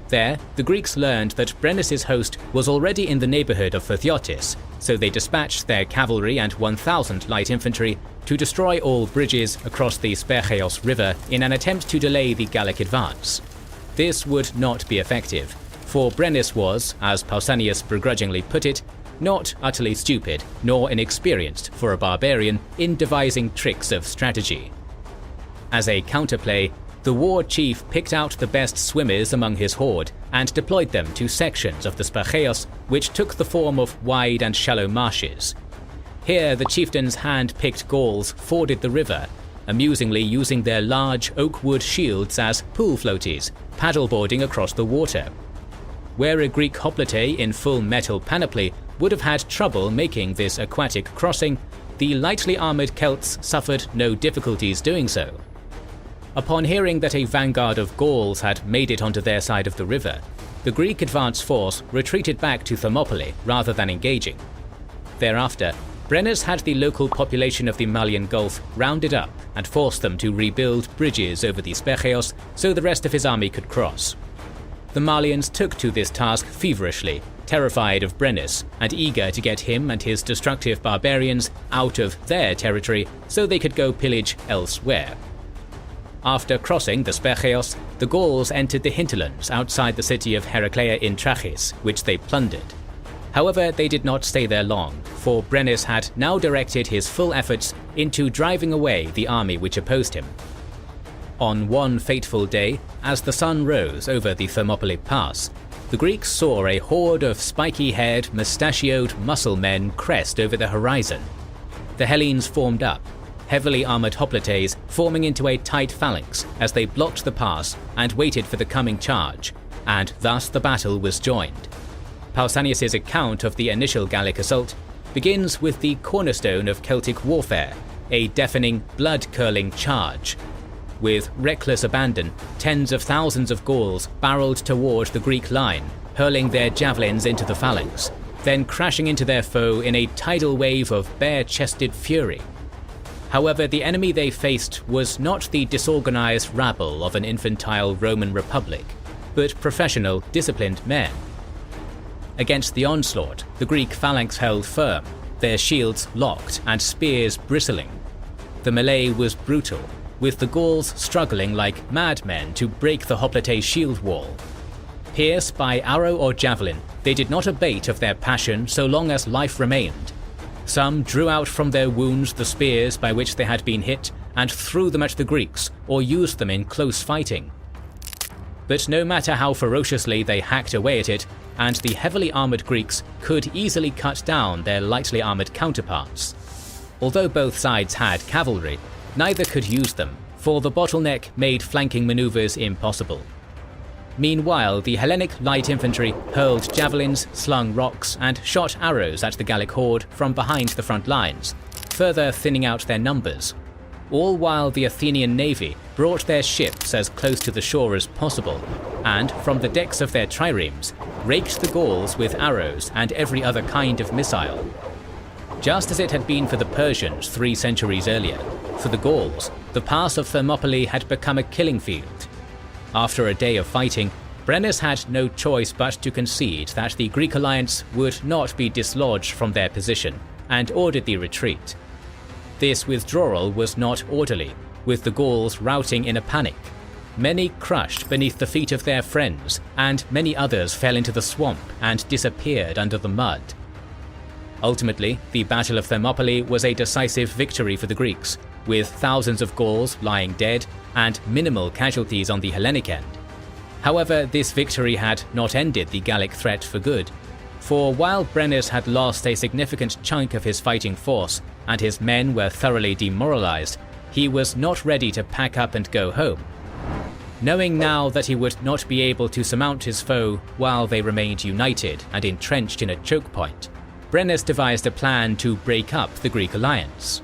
There, the Greeks learned that Brennus's host was already in the neighbourhood of Phthiotis, so they dispatched their cavalry and 1,000 light infantry to destroy all bridges across the Spercheios River in an attempt to delay the Gallic advance. This would not be effective, for Brennus was, as Pausanias begrudgingly put it, not utterly stupid nor inexperienced for a barbarian in devising tricks of strategy. As a counterplay, the war chief picked out the best swimmers among his horde and deployed them to sections of the Spercheios which took the form of wide and shallow marshes. Here the chieftain's hand-picked Gauls forded the river, amusingly using their large oak wood shields as pool floaties, paddleboarding across the water. Where a Greek hoplite in full metal panoply would have had trouble making this aquatic crossing, the lightly armoured Celts suffered no difficulties doing so. Upon hearing that a vanguard of Gauls had made it onto their side of the river, the Greek advance force retreated back to Thermopylae rather than engaging. Thereafter, Brennus had the local population of the Malian Gulf rounded up and forced them to rebuild bridges over the Spercheios so the rest of his army could cross. The Malians took to this task feverishly, terrified of Brennus and eager to get him and his destructive barbarians out of their territory so they could go pillage elsewhere. After crossing the Spercheios, the Gauls entered the hinterlands outside the city of Heraclea in Trachis, which they plundered. However, they did not stay there long, for Brennus had now directed his full efforts into driving away the army which opposed him. On one fateful day, as the sun rose over the Thermopylae Pass, the Greeks saw a horde of spiky-haired, mustachioed muscle men crest over the horizon. The Hellenes formed up, heavily armoured hoplites forming into a tight phalanx as they blocked the pass and waited for the coming charge, and thus the battle was joined. Pausanias' account of the initial Gallic assault begins with the cornerstone of Celtic warfare, a deafening, blood-curdling charge. With reckless abandon, tens of thousands of Gauls barreled toward the Greek line, hurling their javelins into the phalanx, then crashing into their foe in a tidal wave of bare-chested fury. However, the enemy they faced was not the disorganized rabble of an infantile Roman Republic, but professional, disciplined men. Against the onslaught, the Greek phalanx held firm, their shields locked and spears bristling. The melee was brutal, with the Gauls struggling like madmen to break the hoplite shield wall. Pierced by arrow or javelin, they did not abate of their passion so long as life remained. Some drew out from their wounds the spears by which they had been hit and threw them at the Greeks or used them in close fighting. But no matter how ferociously they hacked away at it, and the heavily armoured Greeks could easily cut down their lightly armoured counterparts. Although both sides had cavalry, neither could use them, for the bottleneck made flanking maneuvers impossible. Meanwhile, the Hellenic light infantry hurled javelins, slung rocks, and shot arrows at the Gallic horde from behind the front lines, further thinning out their numbers. All while the Athenian navy brought their ships as close to the shore as possible, and from the decks of their triremes, raked the Gauls with arrows and every other kind of missile. Just as it had been for the Persians 3 centuries earlier, for the Gauls, the pass of Thermopylae had become a killing field. After a day of fighting, Brennus had no choice but to concede that the Greek alliance would not be dislodged from their position, and ordered the retreat. This withdrawal was not orderly, with the Gauls routing in a panic. Many crushed beneath the feet of their friends, and many others fell into the swamp and disappeared under the mud. Ultimately, the Battle of Thermopylae was a decisive victory for the Greeks, with thousands of Gauls lying dead and minimal casualties on the Hellenic end. However, this victory had not ended the Gallic threat for good, for while Brennus had lost a significant chunk of his fighting force and his men were thoroughly demoralized, he was not ready to pack up and go home. Knowing now that he would not be able to surmount his foe while they remained united and entrenched in a choke point, Brennus devised a plan to break up the Greek alliance.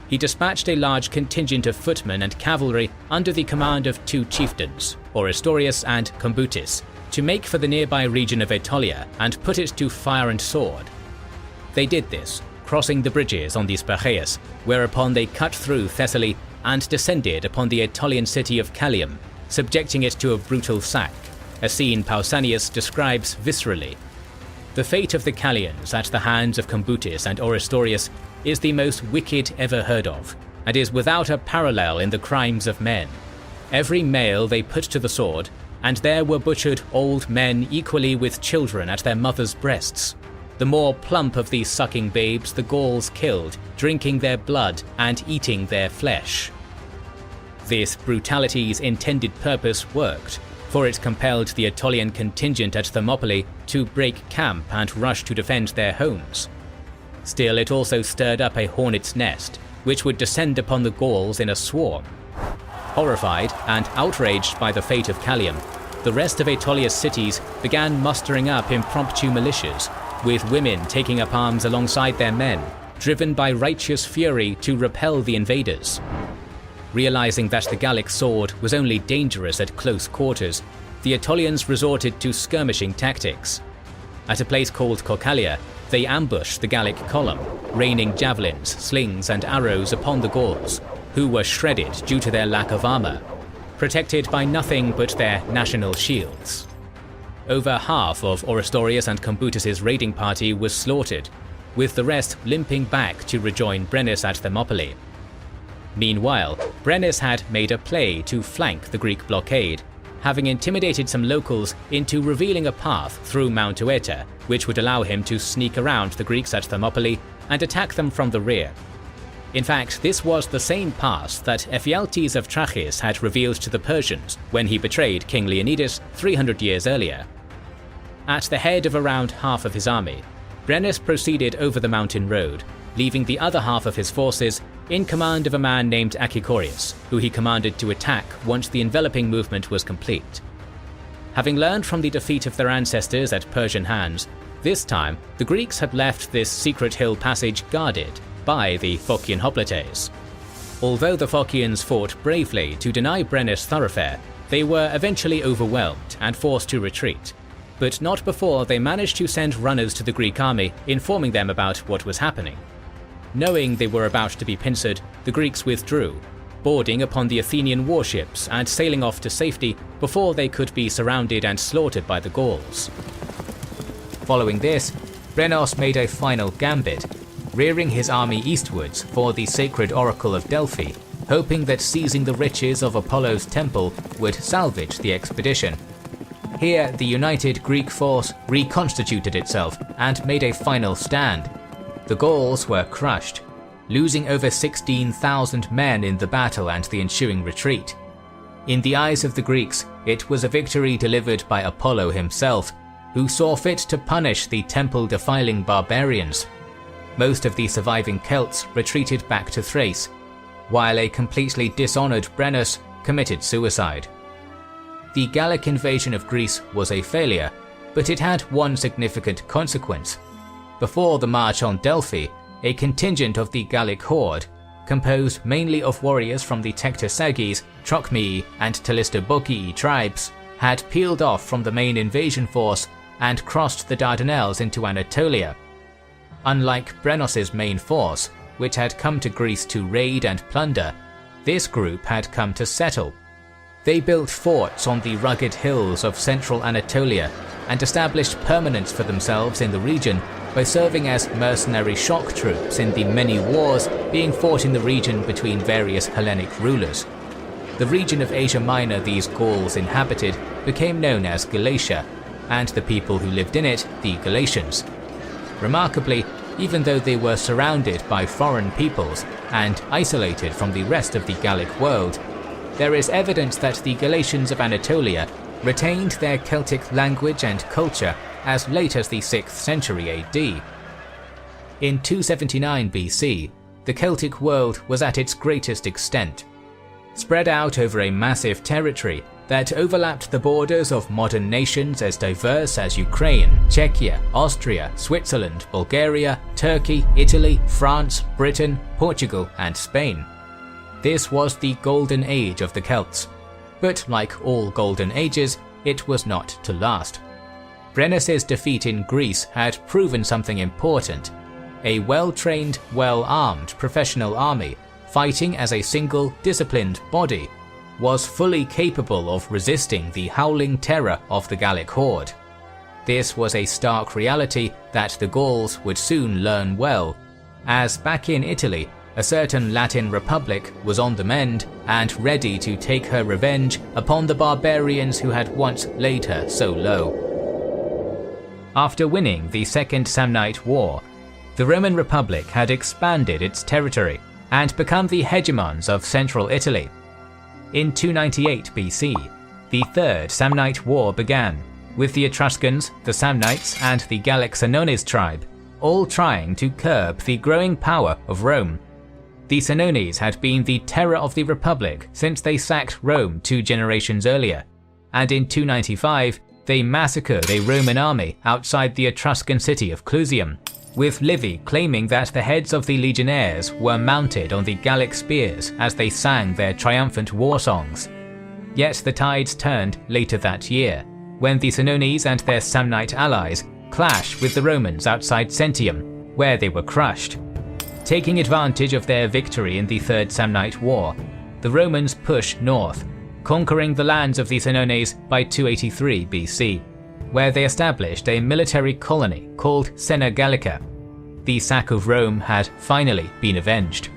He dispatched a large contingent of footmen and cavalry under the command of 2 chieftains, Orestorius and Combutis, to make for the nearby region of Aetolia and put it to fire and sword. They did this, crossing the bridges on the Spercheios, whereupon they cut through Thessaly and descended upon the Aetolian city of Callium, subjecting it to a brutal sack, a scene Pausanias describes viscerally. The fate of the Callians at the hands of Combutis and Orestorius is the most wicked ever heard of, and is without a parallel in the crimes of men. Every male they put to the sword, and there were butchered old men equally with children at their mothers' breasts. The more plump of these sucking babes the Gauls killed, drinking their blood and eating their flesh. This brutality's intended purpose worked, for it compelled the Aetolian contingent at Thermopylae to break camp and rush to defend their homes. Still, it also stirred up a hornet's nest, which would descend upon the Gauls in a swarm. Horrified and outraged by the fate of Callium, the rest of Aetolia's cities began mustering up impromptu militias, with women taking up arms alongside their men, driven by righteous fury to repel the invaders. Realizing that the Gallic sword was only dangerous at close quarters, the Aetolians resorted to skirmishing tactics. At a place called Corcalia, they ambushed the Gallic column, raining javelins, slings and arrows upon the Gauls, who were shredded due to their lack of armour, protected by nothing but their national shields. Over half of Orestorius and Combutis' raiding party was slaughtered, with the rest limping back to rejoin Brennus at Thermopylae. Meanwhile, Brennus had made a play to flank the Greek blockade, having intimidated some locals into revealing a path through Mount Oeta, which would allow him to sneak around the Greeks at Thermopylae and attack them from the rear. In fact, this was the same pass that Ephialtes of Trachis had revealed to the Persians when he betrayed King Leonidas 300 years earlier. At the head of around half of his army, Brennus proceeded over the mountain road, leaving the other half of his forces in command of a man named Achicorius, who he commanded to attack once the enveloping movement was complete. Having learned from the defeat of their ancestors at Persian hands, this time the Greeks had left this secret hill passage guarded by the Phocian hoplites. Although the Phocians fought bravely to deny Brennus thoroughfare, they were eventually overwhelmed and forced to retreat, but not before they managed to send runners to the Greek army informing them about what was happening. Knowing they were about to be pincered, the Greeks withdrew, boarding upon the Athenian warships and sailing off to safety before they could be surrounded and slaughtered by the Gauls. Following this, Brennos made a final gambit, rearing his army eastwards for the sacred oracle of Delphi, hoping that seizing the riches of Apollo's temple would salvage the expedition. Here, the united Greek force reconstituted itself and made a final stand. The Gauls were crushed, losing over 16,000 men in the battle and the ensuing retreat. In the eyes of the Greeks, it was a victory delivered by Apollo himself, who saw fit to punish the temple-defiling barbarians. Most of the surviving Celts retreated back to Thrace, while a completely dishonored Brennus committed suicide. The Gallic invasion of Greece was a failure, but it had one significant consequence. Before the march on Delphi, a contingent of the Gallic horde, composed mainly of warriors from the Tectosages, Trochmii, and Telistobokii tribes, had peeled off from the main invasion force and crossed the Dardanelles into Anatolia. Unlike Brennos's main force, which had come to Greece to raid and plunder, this group had come to settle. They built forts on the rugged hills of central Anatolia and established permanence for themselves in the region by serving as mercenary shock troops in the many wars being fought in the region between various Hellenic rulers. The region of Asia Minor these Gauls inhabited became known as Galatia, and the people who lived in it the Galatians. Remarkably, even though they were surrounded by foreign peoples and isolated from the rest of the Gallic world, there is evidence that the Galatians of Anatolia retained their Celtic language and culture as late as the 6th century AD. In 279 BC, the Celtic world was at its greatest extent. Spread out over a massive territory that overlapped the borders of modern nations as diverse as Ukraine, Czechia, Austria, Switzerland, Bulgaria, Turkey, Italy, France, Britain, Portugal, and Spain. This was the golden age of the Celts, but like all golden ages, it was not to last. Brennus's defeat in Greece had proven something important. A well-trained, well-armed professional army, fighting as a single, disciplined body, was fully capable of resisting the howling terror of the Gallic horde. This was a stark reality that the Gauls would soon learn well, as back in Italy, a certain Latin republic was on the mend and ready to take her revenge upon the barbarians who had once laid her so low. After winning the Second Samnite War, the Roman Republic had expanded its territory and become the hegemons of central Italy. In 298 BC, the Third Samnite War began, with the Etruscans, the Samnites, and the Gallic Senones tribe all trying to curb the growing power of Rome. The Senones had been the terror of the Republic since they sacked Rome 2 generations earlier, and in 295 they massacred a Roman army outside the Etruscan city of Clusium, with Livy claiming that the heads of the legionnaires were mounted on the Gallic spears as they sang their triumphant war songs. Yet the tides turned later that year, when the Senones and their Samnite allies clashed with the Romans outside Sentium, where they were crushed. Taking advantage of their victory in the Third Samnite War, the Romans pushed north, conquering the lands of the Senones by 283 BC, where they established a military colony called Sena Gallica. The sack of Rome had finally been avenged.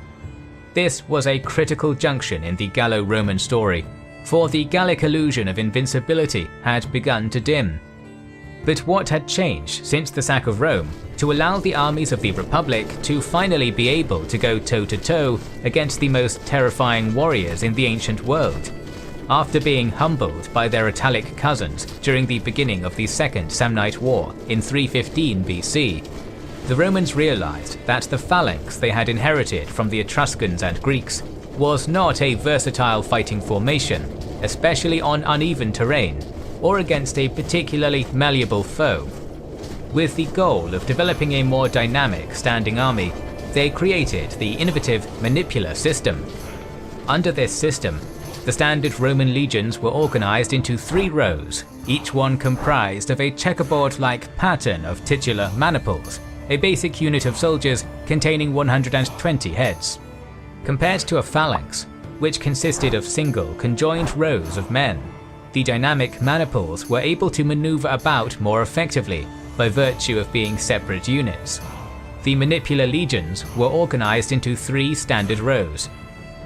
This was a critical junction in the Gallo-Roman story, for the Gallic illusion of invincibility had begun to dim. But what had changed since the sack of Rome to allow the armies of the Republic to finally be able to go toe-to-toe against the most terrifying warriors in the ancient world? After being humbled by their Italic cousins during the beginning of the Second Samnite War in 315 BC, the Romans realized that the phalanx they had inherited from the Etruscans and Greeks was not a versatile fighting formation, especially on uneven terrain, or against a particularly malleable foe. With the goal of developing a more dynamic standing army, they created the innovative Manipula system. Under this system, the standard Roman legions were organized into 3 rows, each one comprised of a checkerboard-like pattern of titular maniples, a basic unit of soldiers containing 120 heads. Compared to a phalanx, which consisted of single, conjoined rows of men, the dynamic maniples were able to maneuver about more effectively by virtue of being separate units. The Manipula legions were organized into 3 standard rows.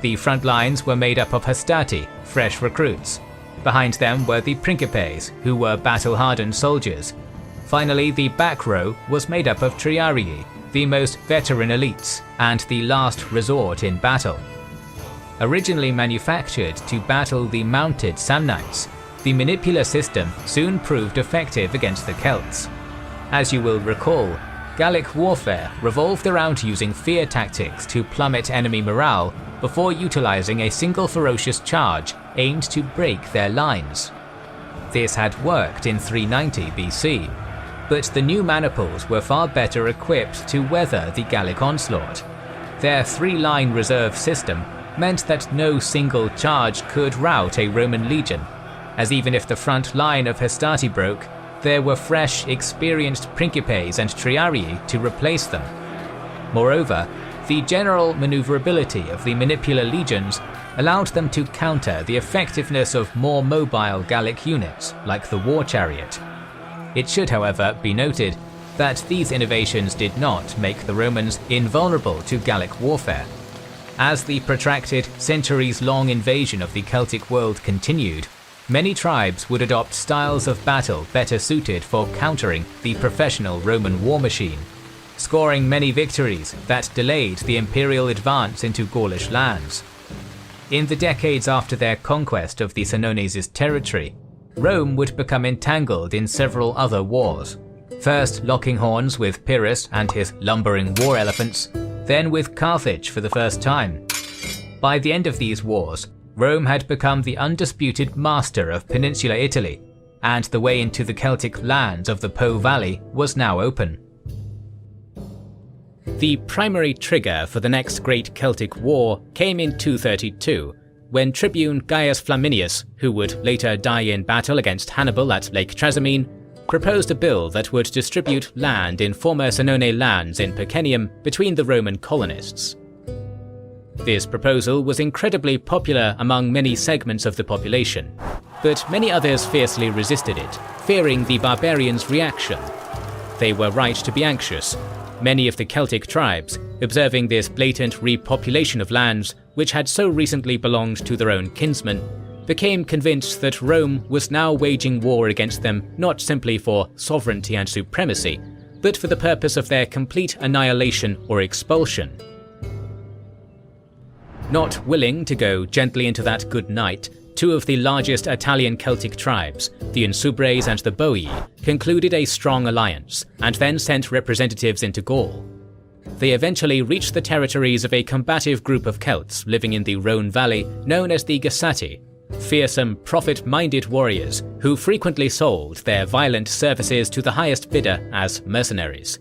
The front lines were made up of hastati, fresh recruits. Behind them were the principes, who were battle-hardened soldiers. Finally, the back row was made up of triarii, the most veteran elites, and the last resort in battle. Originally manufactured to battle the mounted Samnites, the Manipula system soon proved effective against the Celts. As you will recall, Gallic warfare revolved around using fear tactics to plummet enemy morale before utilizing a single ferocious charge aimed to break their lines. This had worked in 390 BC, but the new maniples were far better equipped to weather the Gallic onslaught. Their 3-line reserve system meant that no single charge could rout a Roman legion, as even if the front line of hastati broke, there were fresh, experienced principes and triarii to replace them. Moreover, the general maneuverability of the Manipula legions allowed them to counter the effectiveness of more mobile Gallic units, like the war chariot. It should, however, be noted that these innovations did not make the Romans invulnerable to Gallic warfare. As the protracted, centuries-long invasion of the Celtic world continued, many tribes would adopt styles of battle better suited for countering the professional Roman war machine, scoring many victories that delayed the imperial advance into Gaulish lands. In the decades after their conquest of the Senones' territory, Rome would become entangled in several other wars, first locking horns with Pyrrhus and his lumbering war elephants, then with Carthage for the first time. By the end of these wars, Rome had become the undisputed master of peninsular Italy, and the way into the Celtic lands of the Po Valley was now open. The primary trigger for the next great Celtic war came in 232, when tribune Gaius Flaminius, who would later die in battle against Hannibal at Lake Trasimene, proposed a bill that would distribute land in former Senone lands in Picenium between the Roman colonists. This proposal was incredibly popular among many segments of the population, but many others fiercely resisted it, fearing the barbarians' reaction. They were right to be anxious. Many of the Celtic tribes, observing this blatant repopulation of lands which had so recently belonged to their own kinsmen, became convinced that Rome was now waging war against them not simply for sovereignty and supremacy, but for the purpose of their complete annihilation or expulsion. Not willing to go gently into that good night, 2 of the largest Italian Celtic tribes, the Insubres and the Boii, concluded a strong alliance, and then sent representatives into Gaul. They eventually reached the territories of a combative group of Celts living in the Rhone Valley known as the Gessati, fearsome, profit-minded warriors who frequently sold their violent services to the highest bidder as mercenaries.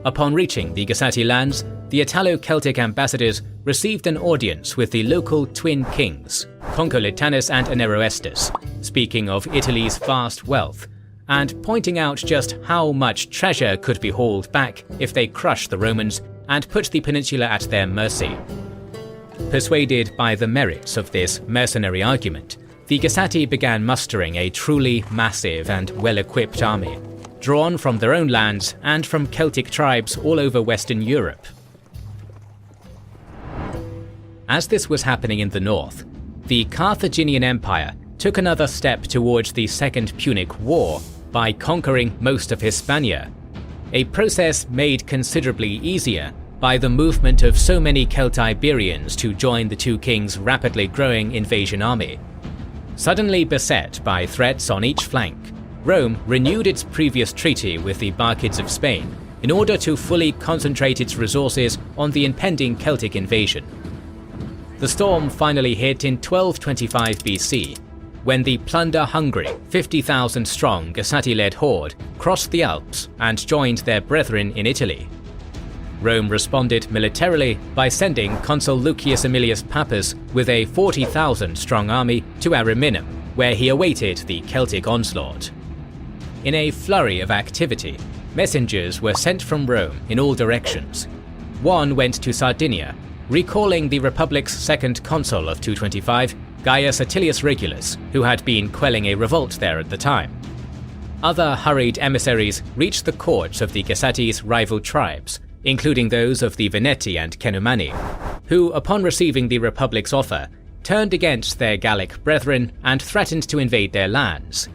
Upon reaching the Gessati lands, the Italo-Celtic ambassadors received an audience with the local twin kings, Concolitanus and Aneroestus, speaking of Italy's vast wealth, and pointing out just how much treasure could be hauled back if they crushed the Romans and put the peninsula at their mercy. Persuaded by the merits of this mercenary argument, the Gessati began mustering a truly massive and well-equipped army, drawn from their own lands and from Celtic tribes all over Western Europe. as this was happening in the north, the Carthaginian Empire took another step towards the Second Punic War by conquering most of Hispania, a process made considerably easier by the movement of so many Celtiberians to join the two kings' rapidly growing invasion army. Suddenly beset by threats on each flank, Rome renewed its previous treaty with the Barcids of Spain in order to fully concentrate its resources on the impending Celtic invasion. The storm finally hit in 1225 BC, when the plunder-hungry 50,000-strong Gassati-led horde crossed the Alps and joined their brethren in Italy. Rome responded militarily by sending Consul Lucius Aemilius Pappus with a 40,000-strong army to Ariminum, where he awaited the Celtic onslaught. In a flurry of activity, messengers were sent from Rome in all directions. One went to Sardinia, recalling the Republic's second consul of 225, Gaius Attilius Regulus, who had been quelling a revolt there at the time. Other hurried emissaries reached the courts of the Gassatis' rival tribes, including those of the Veneti and Cenomanni, who, upon receiving the Republic's offer, turned against their Gallic brethren and threatened to invade their lands.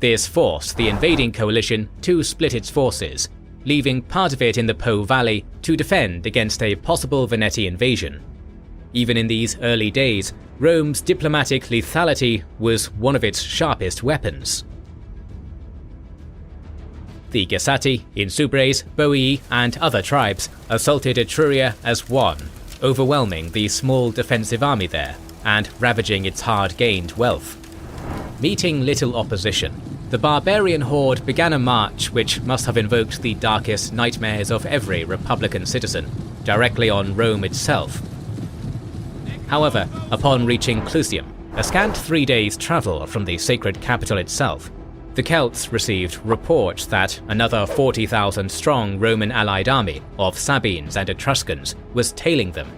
This forced the invading coalition to split its forces, leaving part of it in the Po Valley to defend against a possible Veneti invasion. Even in these early days, Rome's diplomatic lethality was one of its sharpest weapons. The Gassati, Insubres, Boii, and other tribes assaulted Etruria as one, overwhelming the small defensive army there and ravaging its hard-gained wealth. Meeting little opposition, the barbarian horde began a march which must have invoked the darkest nightmares of every Republican citizen, directly on Rome itself. However, upon reaching Clusium, a scant 3 days' travel from the sacred capital itself, the Celts received reports that another 40,000-strong Roman allied army of Sabines and Etruscans was tailing them.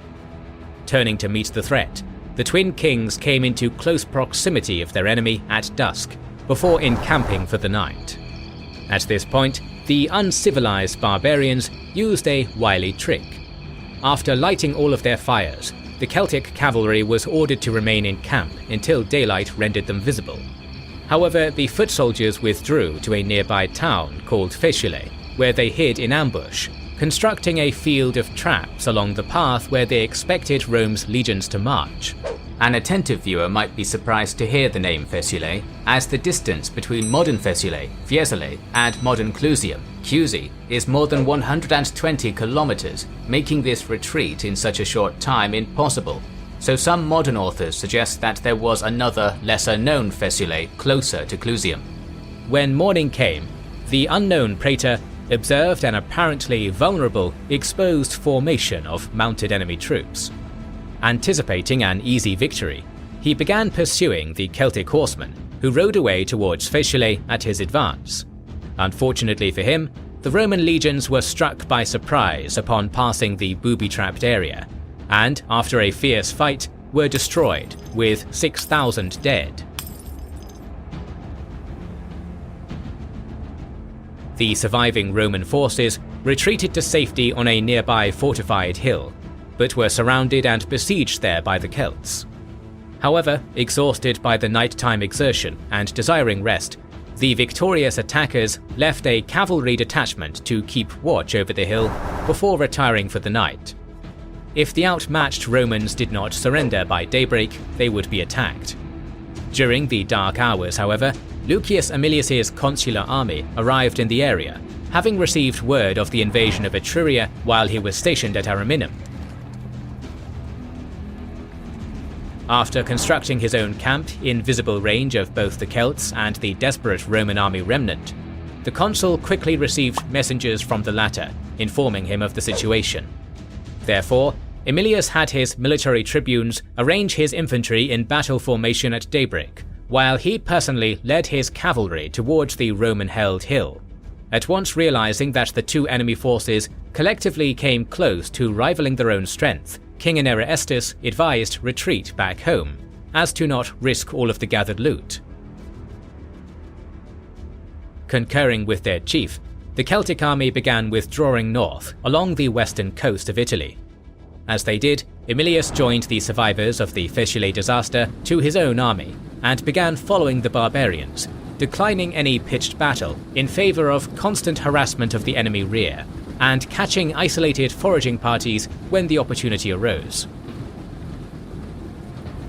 Turning to meet the threat, the twin kings came into close proximity of their enemy at dusk, before encamping for the night. At this point, the uncivilized barbarians used a wily trick. After lighting all of their fires, the Celtic cavalry was ordered to remain in camp until daylight rendered them visible. However, the foot soldiers withdrew to a nearby town called Faesulae, where they hid in ambush, constructing a field of traps along the path where they expected Rome's legions to march. An attentive viewer might be surprised to hear the name Faesulae, as the distance between modern Faesulae, Fiesole, and modern Clusium, Chiusi, is more than 120 kilometers, making this retreat in such a short time impossible. So some modern authors suggest that there was another, lesser-known Faesulae closer to Clusium. When morning came, the unknown praetor observed an apparently vulnerable, exposed formation of mounted enemy troops. Anticipating an easy victory, he began pursuing the Celtic horsemen, who rode away towards Faesulae at his advance. Unfortunately for him, the Roman legions were struck by surprise upon passing the booby-trapped area, and after a fierce fight, were destroyed, with 6,000 dead. The surviving Roman forces retreated to safety on a nearby fortified hill, but were surrounded and besieged there by the Celts. However, exhausted by the nighttime exertion and desiring rest, the victorious attackers left a cavalry detachment to keep watch over the hill before retiring for the night. If the outmatched Romans did not surrender by daybreak, they would be attacked. During the dark hours, however, Lucius Aemilius's consular army arrived in the area, having received word of the invasion of Etruria while he was stationed at Ariminum. After constructing his own camp in visible range of both the Celts and the desperate Roman army remnant, the consul quickly received messengers from the latter, informing him of the situation. Therefore, Aemilius had his military tribunes arrange his infantry in battle formation at daybreak, while he personally led his cavalry towards the Roman-held hill. At once realizing that the two enemy forces collectively came close to rivaling their own strength, King Aenearestus advised retreat back home, as to not risk all of the gathered loot. Concurring with their chief, the Celtic army began withdrawing north along the western coast of Italy. As they did, Emilius joined the survivors of the Faeciulae disaster to his own army and began following the barbarians, declining any pitched battle in favour of constant harassment of the enemy rear, and catching isolated foraging parties when the opportunity arose.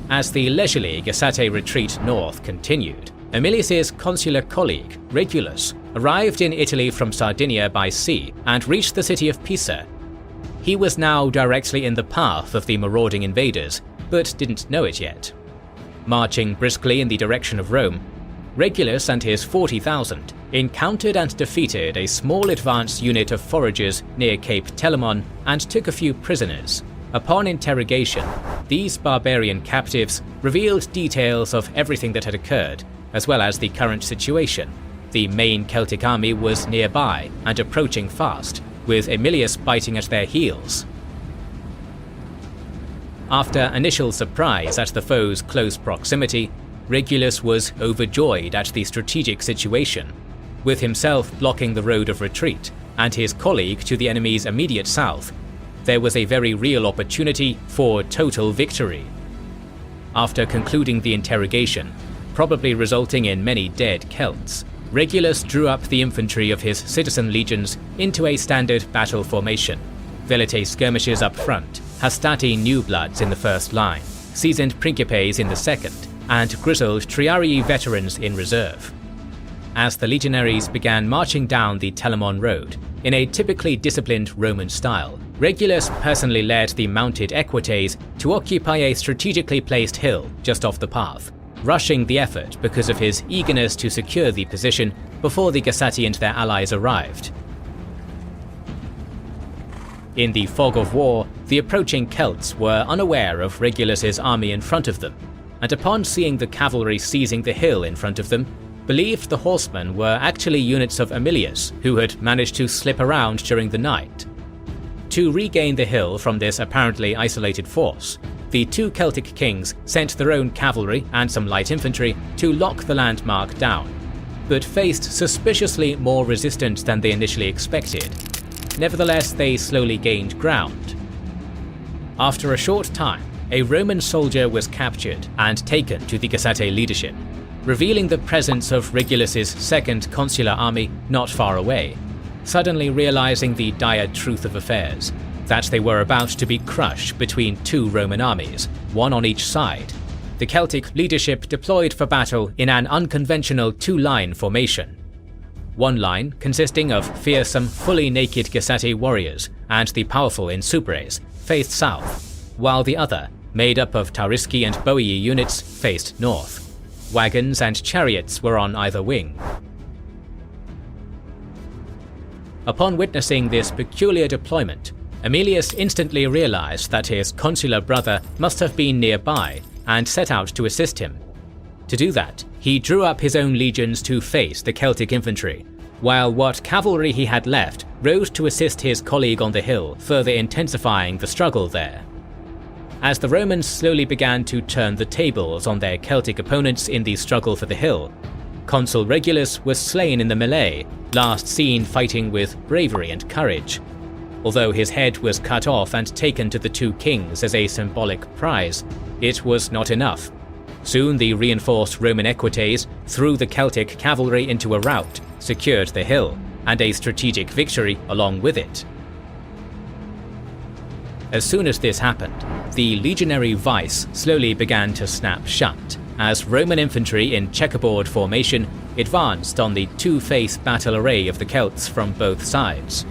As the leisurely Gassate retreat north continued, Emilius's consular colleague, Regulus, arrived in Italy from Sardinia by sea and reached the city of Pisa. He was now directly in the path of the marauding invaders, but didn't know it yet. Marching briskly in the direction of Rome, Regulus and his 40,000 encountered and defeated a small advance unit of foragers near Cape Telamon and took a few prisoners. Upon interrogation, these barbarian captives revealed details of everything that had occurred, as well as the current situation. The main Celtic army was nearby and approaching fast, with Emilius biting at their heels. After initial surprise at the foe's close proximity, Regulus was overjoyed at the strategic situation, with himself blocking the road of retreat and his colleague to the enemy's immediate south. There was a very real opportunity for total victory. After concluding the interrogation, probably resulting in many dead Celts, Regulus drew up the infantry of his citizen legions into a standard battle formation: Velite skirmishers up front, Hastati new bloods in the first line, seasoned Principes in the second, and grizzled Triarii veterans in reserve. As the legionaries began marching down the Telamon road, in a typically disciplined Roman style, Regulus personally led the mounted equites to occupy a strategically placed hill just off the path, rushing the effort because of his eagerness to secure the position before the Gassati and their allies arrived. In the fog of war, the approaching Celts were unaware of Regulus's army in front of them, and upon seeing the cavalry seizing the hill in front of them, believed the horsemen were actually units of Emilius, who had managed to slip around during the night. To regain the hill from this apparently isolated force, the two Celtic kings sent their own cavalry and some light infantry to lock the landmark down, but faced suspiciously more resistance than they initially expected. Nevertheless, they slowly gained ground. After a short time, a Roman soldier was captured and taken to the Gassate leadership, revealing the presence of Regulus's second consular army not far away, suddenly realizing the dire truth of affairs, that they were about to be crushed between two Roman armies, one on each side. The Celtic leadership deployed for battle in an unconventional two-line formation. One line, consisting of fearsome, fully naked Gassate warriors and the powerful Insubres, faced south, while the other, made up of Tariski and Boii units, faced north. Wagons and chariots were on either wing. Upon witnessing this peculiar deployment, Emilius instantly realized that his consular brother must have been nearby and set out to assist him. To do that, he drew up his own legions to face the Celtic infantry, while what cavalry he had left rode to assist his colleague on the hill, further intensifying the struggle there. As the Romans slowly began to turn the tables on their Celtic opponents in the struggle for the hill, Consul Regulus was slain in the melee, last seen fighting with bravery and courage. Although his head was cut off and taken to the two kings as a symbolic prize, it was not enough. Soon the reinforced Roman equites threw the Celtic cavalry into a rout, secured the hill, and a strategic victory along with it. As soon as this happened, the legionary vice slowly began to snap shut, as Roman infantry in checkerboard formation advanced on the two-face battle array of the Celts from both sides.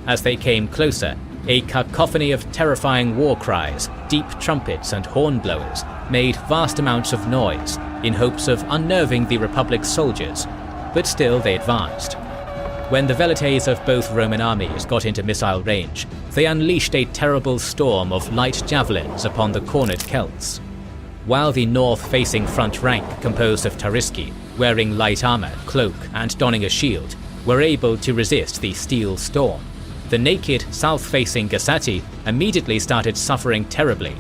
As they came closer, a cacophony of terrifying war cries, deep trumpets and hornblowers made vast amounts of noise in hopes of unnerving the Republic's soldiers, but still they advanced. When the velites of both Roman armies got into missile range, they unleashed a terrible storm of light javelins upon the cornered Celts. While the north-facing front rank, composed of Tariski, wearing light armor, cloak, and donning a shield, were able to resist the steel storm, the naked south-facing Gassati immediately started suffering terribly.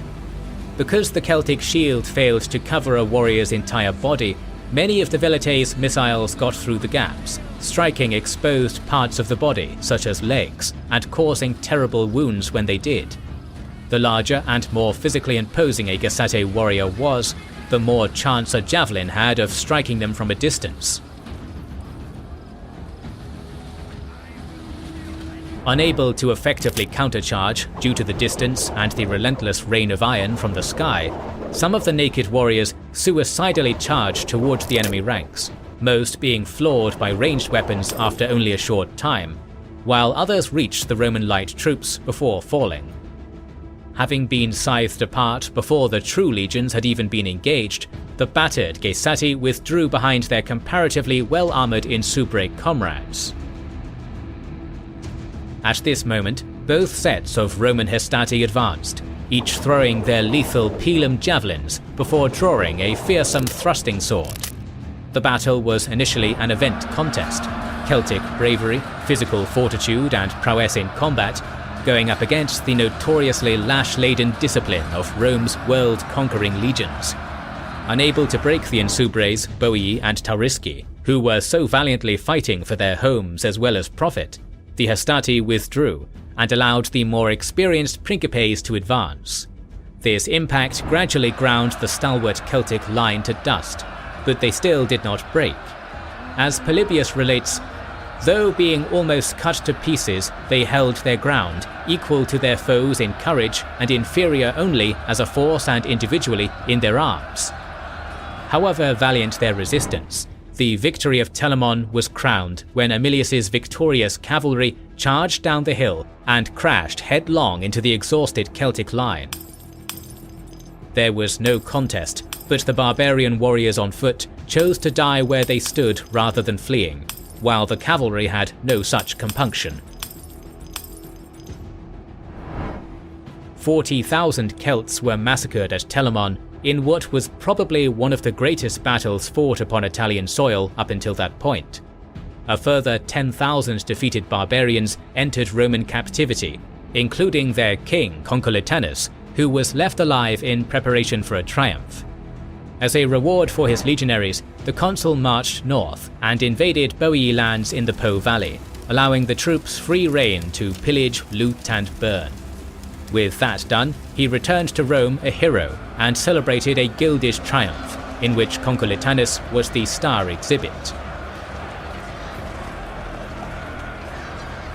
Because the Celtic shield failed to cover a warrior's entire body, many of the velites' missiles got through the gaps, striking exposed parts of the body, such as legs, and causing terrible wounds when they did. The larger and more physically imposing a Gesatte warrior was, the more chance a javelin had of striking them from a distance. Unable to effectively countercharge due to the distance and the relentless rain of iron from the sky, some of the naked warriors suicidally charged towards the enemy ranks, most being floored by ranged weapons after only a short time, while others reached the Roman light troops before falling. Having been scythed apart before the true legions had even been engaged, the battered Gesatte withdrew behind their comparatively well-armoured Insubre comrades. At this moment, both sets of Roman Hastati advanced, each throwing their lethal pilum javelins before drawing a fearsome thrusting sword. The battle was initially an event contest, Celtic bravery, physical fortitude and prowess in combat, going up against the notoriously lash-laden discipline of Rome's world-conquering legions. Unable to break the Insubres, Boii and Taurisci, who were so valiantly fighting for their homes as well as profit, the Hastati withdrew and allowed the more experienced Principes to advance. This impact gradually ground the stalwart Celtic line to dust, but they still did not break. As Polybius relates, though being almost cut to pieces, they held their ground, equal to their foes in courage and inferior only as a force and individually in their arms. However valiant their resistance, the victory of Telamon was crowned when Aemilius's victorious cavalry charged down the hill and crashed headlong into the exhausted Celtic line. There was no contest, but the barbarian warriors on foot chose to die where they stood rather than fleeing, while the cavalry had no such compunction. 40,000 Celts were massacred at Telamon in what was probably one of the greatest battles fought upon Italian soil up until that point. A further 10,000 defeated barbarians entered Roman captivity, including their king Concoletanus, who was left alive in preparation for a triumph. As a reward for his legionaries, the consul marched north and invaded Boii lands in the Po Valley, allowing the troops free rein to pillage, loot and burn. With that done, he returned to Rome a hero and celebrated a gilded triumph, in which Concoletanus was the star exhibit.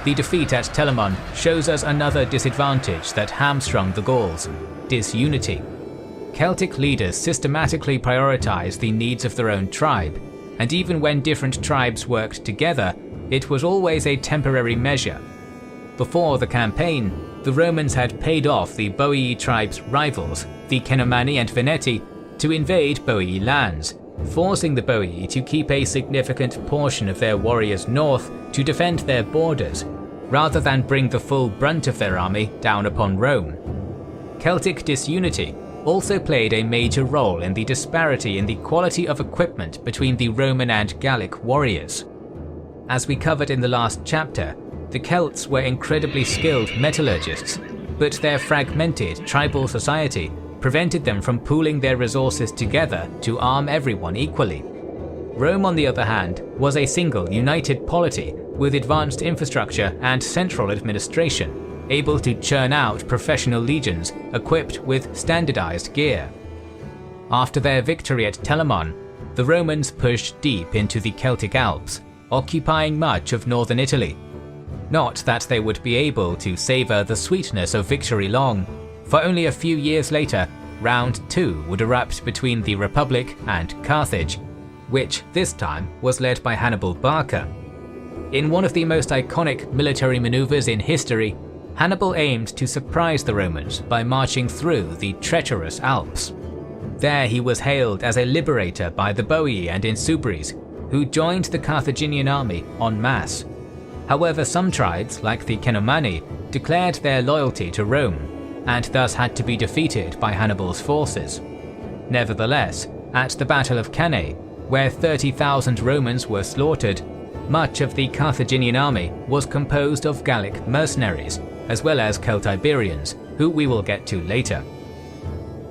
The defeat at Telamon shows us another disadvantage that hamstrung the Gauls: disunity. Celtic leaders systematically prioritized the needs of their own tribe, and even when different tribes worked together, it was always a temporary measure. Before the campaign, the Romans had paid off the Boii tribe's rivals, the Cenomani and Veneti, to invade Boii lands, forcing the Boii to keep a significant portion of their warriors north to defend their borders, rather than bring the full brunt of their army down upon Rome. Celtic disunity also played a major role in the disparity in the quality of equipment between the Roman and Gallic warriors. As we covered in the last chapter, the Celts were incredibly skilled metallurgists, but their fragmented tribal society prevented them from pooling their resources together to arm everyone equally. Rome, on the other hand, was a single, united polity with advanced infrastructure and central administration, able to churn out professional legions equipped with standardized gear. After their victory at Telamon, the Romans pushed deep into the Celtic Alps, occupying much of northern Italy. Not that they would be able to savor the sweetness of victory long, for only a few years later, round 2 would erupt between the Republic and Carthage, which this time was led by Hannibal Barca. In one of the most iconic military maneuvers in history, Hannibal aimed to surprise the Romans by marching through the treacherous Alps. There he was hailed as a liberator by the Boii and Insubres, who joined the Carthaginian army en masse. However, some tribes, like the Cenomani, declared their loyalty to Rome, and thus had to be defeated by Hannibal's forces. Nevertheless, at the Battle of Cannae, where 30,000 Romans were slaughtered, much of the Carthaginian army was composed of Gallic mercenaries, as well as Celtiberians, who we will get to later.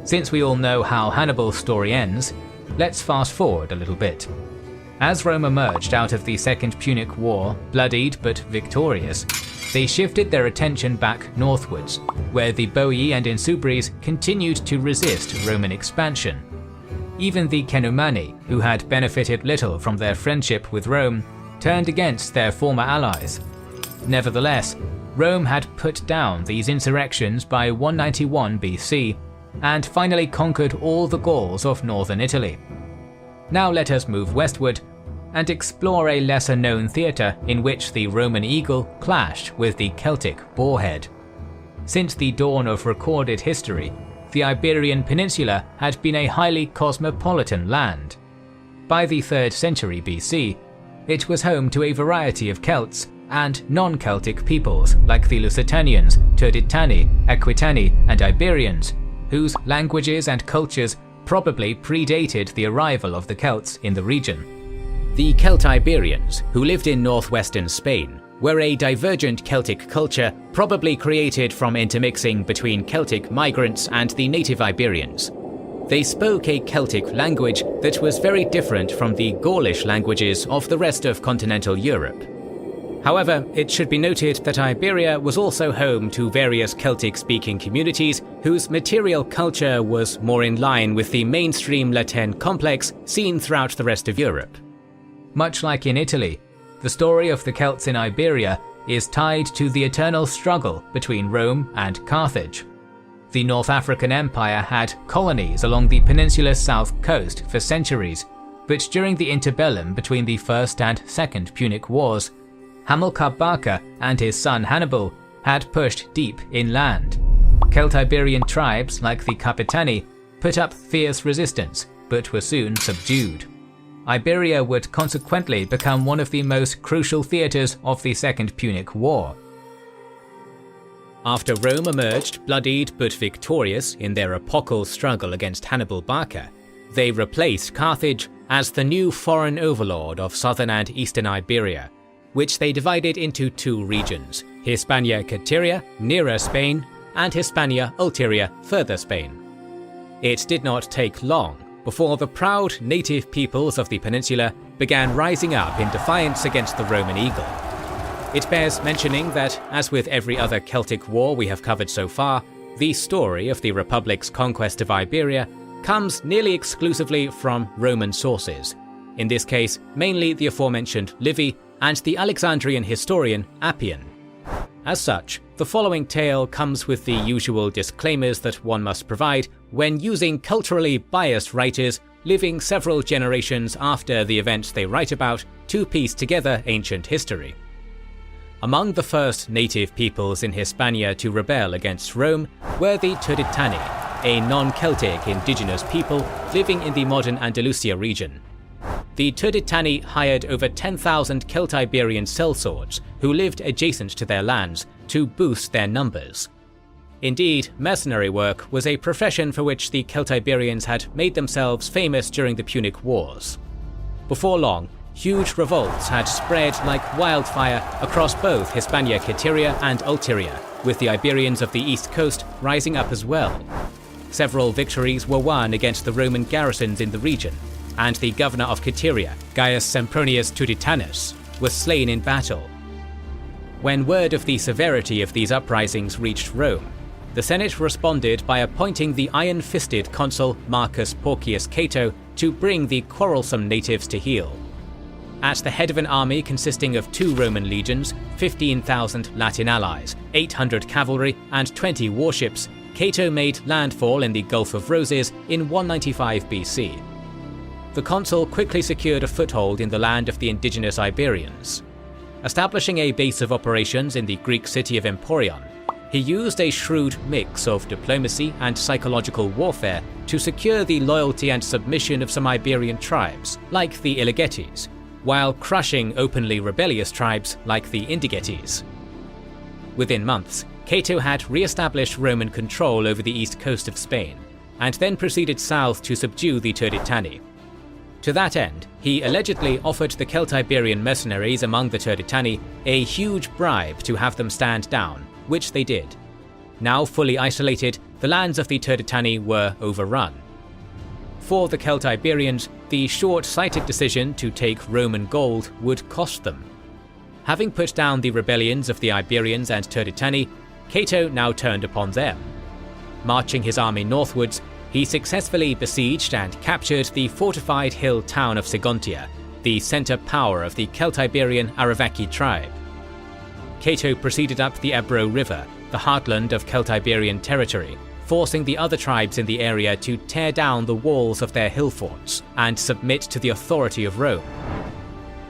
Since we all know how Hannibal's story ends, let's fast forward a little bit. As Rome emerged out of the Second Punic War, bloodied but victorious, They shifted their attention back northwards, where the Boii and Insubris continued to resist Roman expansion. Even the Cenomani, who had benefited little from their friendship with Rome, turned against their former allies. Nevertheless, Rome had put down these insurrections by 191 BC and finally conquered all the Gauls of northern Italy. Now let us move westward and explore a lesser-known theatre in which the Roman eagle clashed with the Celtic boarhead. Since the dawn of recorded history, the Iberian Peninsula had been a highly cosmopolitan land. By the 3rd century BC, it was home to a variety of Celts and non-Celtic peoples like the Lusitanians, Turdetani, Aquitani, and Iberians, whose languages and cultures probably predated the arrival of the Celts in the region. The Celt-Iberians, who lived in northwestern Spain, were a divergent Celtic culture probably created from intermixing between Celtic migrants and the native Iberians. They spoke a Celtic language that was very different from the Gaulish languages of the rest of continental Europe. However, it should be noted that Iberia was also home to various Celtic-speaking communities whose material culture was more in line with the mainstream Latin complex seen throughout the rest of Europe. Much like in Italy, the story of the Celts in Iberia is tied to the eternal struggle between Rome and Carthage. The North African Empire had colonies along the peninsula's south coast for centuries, but during the interbellum between the First and Second Punic Wars, Hamilcar Barca and his son Hannibal had pushed deep inland. Celt-Iberian tribes like the Capitani put up fierce resistance, but were soon subdued. Iberia would consequently become one of the most crucial theatres of the Second Punic War. After Rome emerged bloodied but victorious in their epochal struggle against Hannibal Barca, they replaced Carthage as the new foreign overlord of southern and eastern Iberia, which they divided into two regions, Hispania Caetiria, nearer Spain, and Hispania Ulteria, further Spain. It did not take long before the proud native peoples of the peninsula began rising up in defiance against the Roman eagle. It bears mentioning that, as with every other Celtic war we have covered so far, the story of the Republic's conquest of Iberia comes nearly exclusively from Roman sources, in this case mainly the aforementioned Livy and the Alexandrian historian Appian. As such, the following tale comes with the usual disclaimers that one must provide when using culturally biased writers living several generations after the events they write about to piece together ancient history. Among the first native peoples in Hispania to rebel against Rome were the Turdetani, a non-Celtic indigenous people living in the modern Andalusia region. The Turdetani hired over 10,000 Celt-Iberian sellswords who lived adjacent to their lands to boost their numbers. Indeed, mercenary work was a profession for which the Celt-Iberians had made themselves famous during the Punic Wars. Before long, huge revolts had spread like wildfire across both Hispania Caetiria and Ulteria, with the Iberians of the east coast rising up as well. Several victories were won against the Roman garrisons in the region, and the governor of Caetiria, Gaius Sempronius Tuditanus, was slain in battle. When word of the severity of these uprisings reached Rome, the Senate responded by appointing the iron-fisted consul Marcus Porcius Cato to bring the quarrelsome natives to heel. At the head of an army consisting of 2 Roman legions, 15,000 Latin allies, 800 cavalry, and 20 warships, Cato made landfall in the Gulf of Roses in 195 BC. The consul quickly secured a foothold in the land of the indigenous Iberians. Establishing a base of operations in the Greek city of Emporion, he used a shrewd mix of diplomacy and psychological warfare to secure the loyalty and submission of some Iberian tribes, like the Iligetes, while crushing openly rebellious tribes like the Indigetes. Within months, Cato had re-established Roman control over the east coast of Spain, and then proceeded south to subdue the Turdetani. To that end, he allegedly offered the Celt-Iberian mercenaries among the Turdetani a huge bribe to have them stand down, which they did. Now fully isolated, the lands of the Turdetani were overrun. For the Celt-Iberians, the short-sighted decision to take Roman gold would cost them. Having put down the rebellions of the Iberians and Turdetani, Cato now turned upon them. Marching his army northwards, he successfully besieged and captured the fortified hill town of Segontia, the centre power of the Celtiberian Arawaki tribe. Cato proceeded up the Ebro River, the heartland of Celtiberian territory, forcing the other tribes in the area to tear down the walls of their hill forts and submit to the authority of Rome.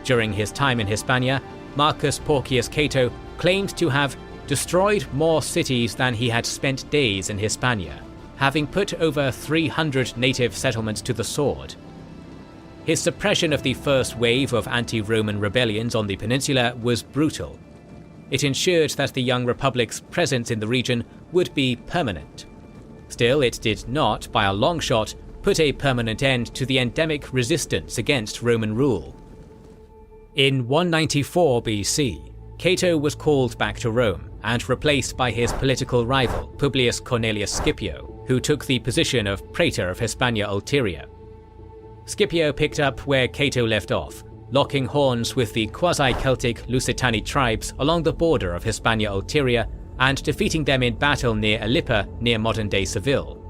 During his time in Hispania, Marcus Porcius Cato claimed to have destroyed more cities than he had spent days in Hispania, having put over 300 native settlements to the sword. His suppression of the first wave of anti-Roman rebellions on the peninsula was brutal. It ensured that the young republic's presence in the region would be permanent. Still, it did not, by a long shot, put a permanent end to the endemic resistance against Roman rule. In 194 BC, Cato was called back to Rome and replaced by his political rival Publius Cornelius Scipio, who took the position of Praetor of Hispania Ulteria. Scipio picked up where Cato left off, locking horns with the quasi-Celtic Lusitani tribes along the border of Hispania Ulteria and defeating them in battle near Alippa, near modern-day Seville.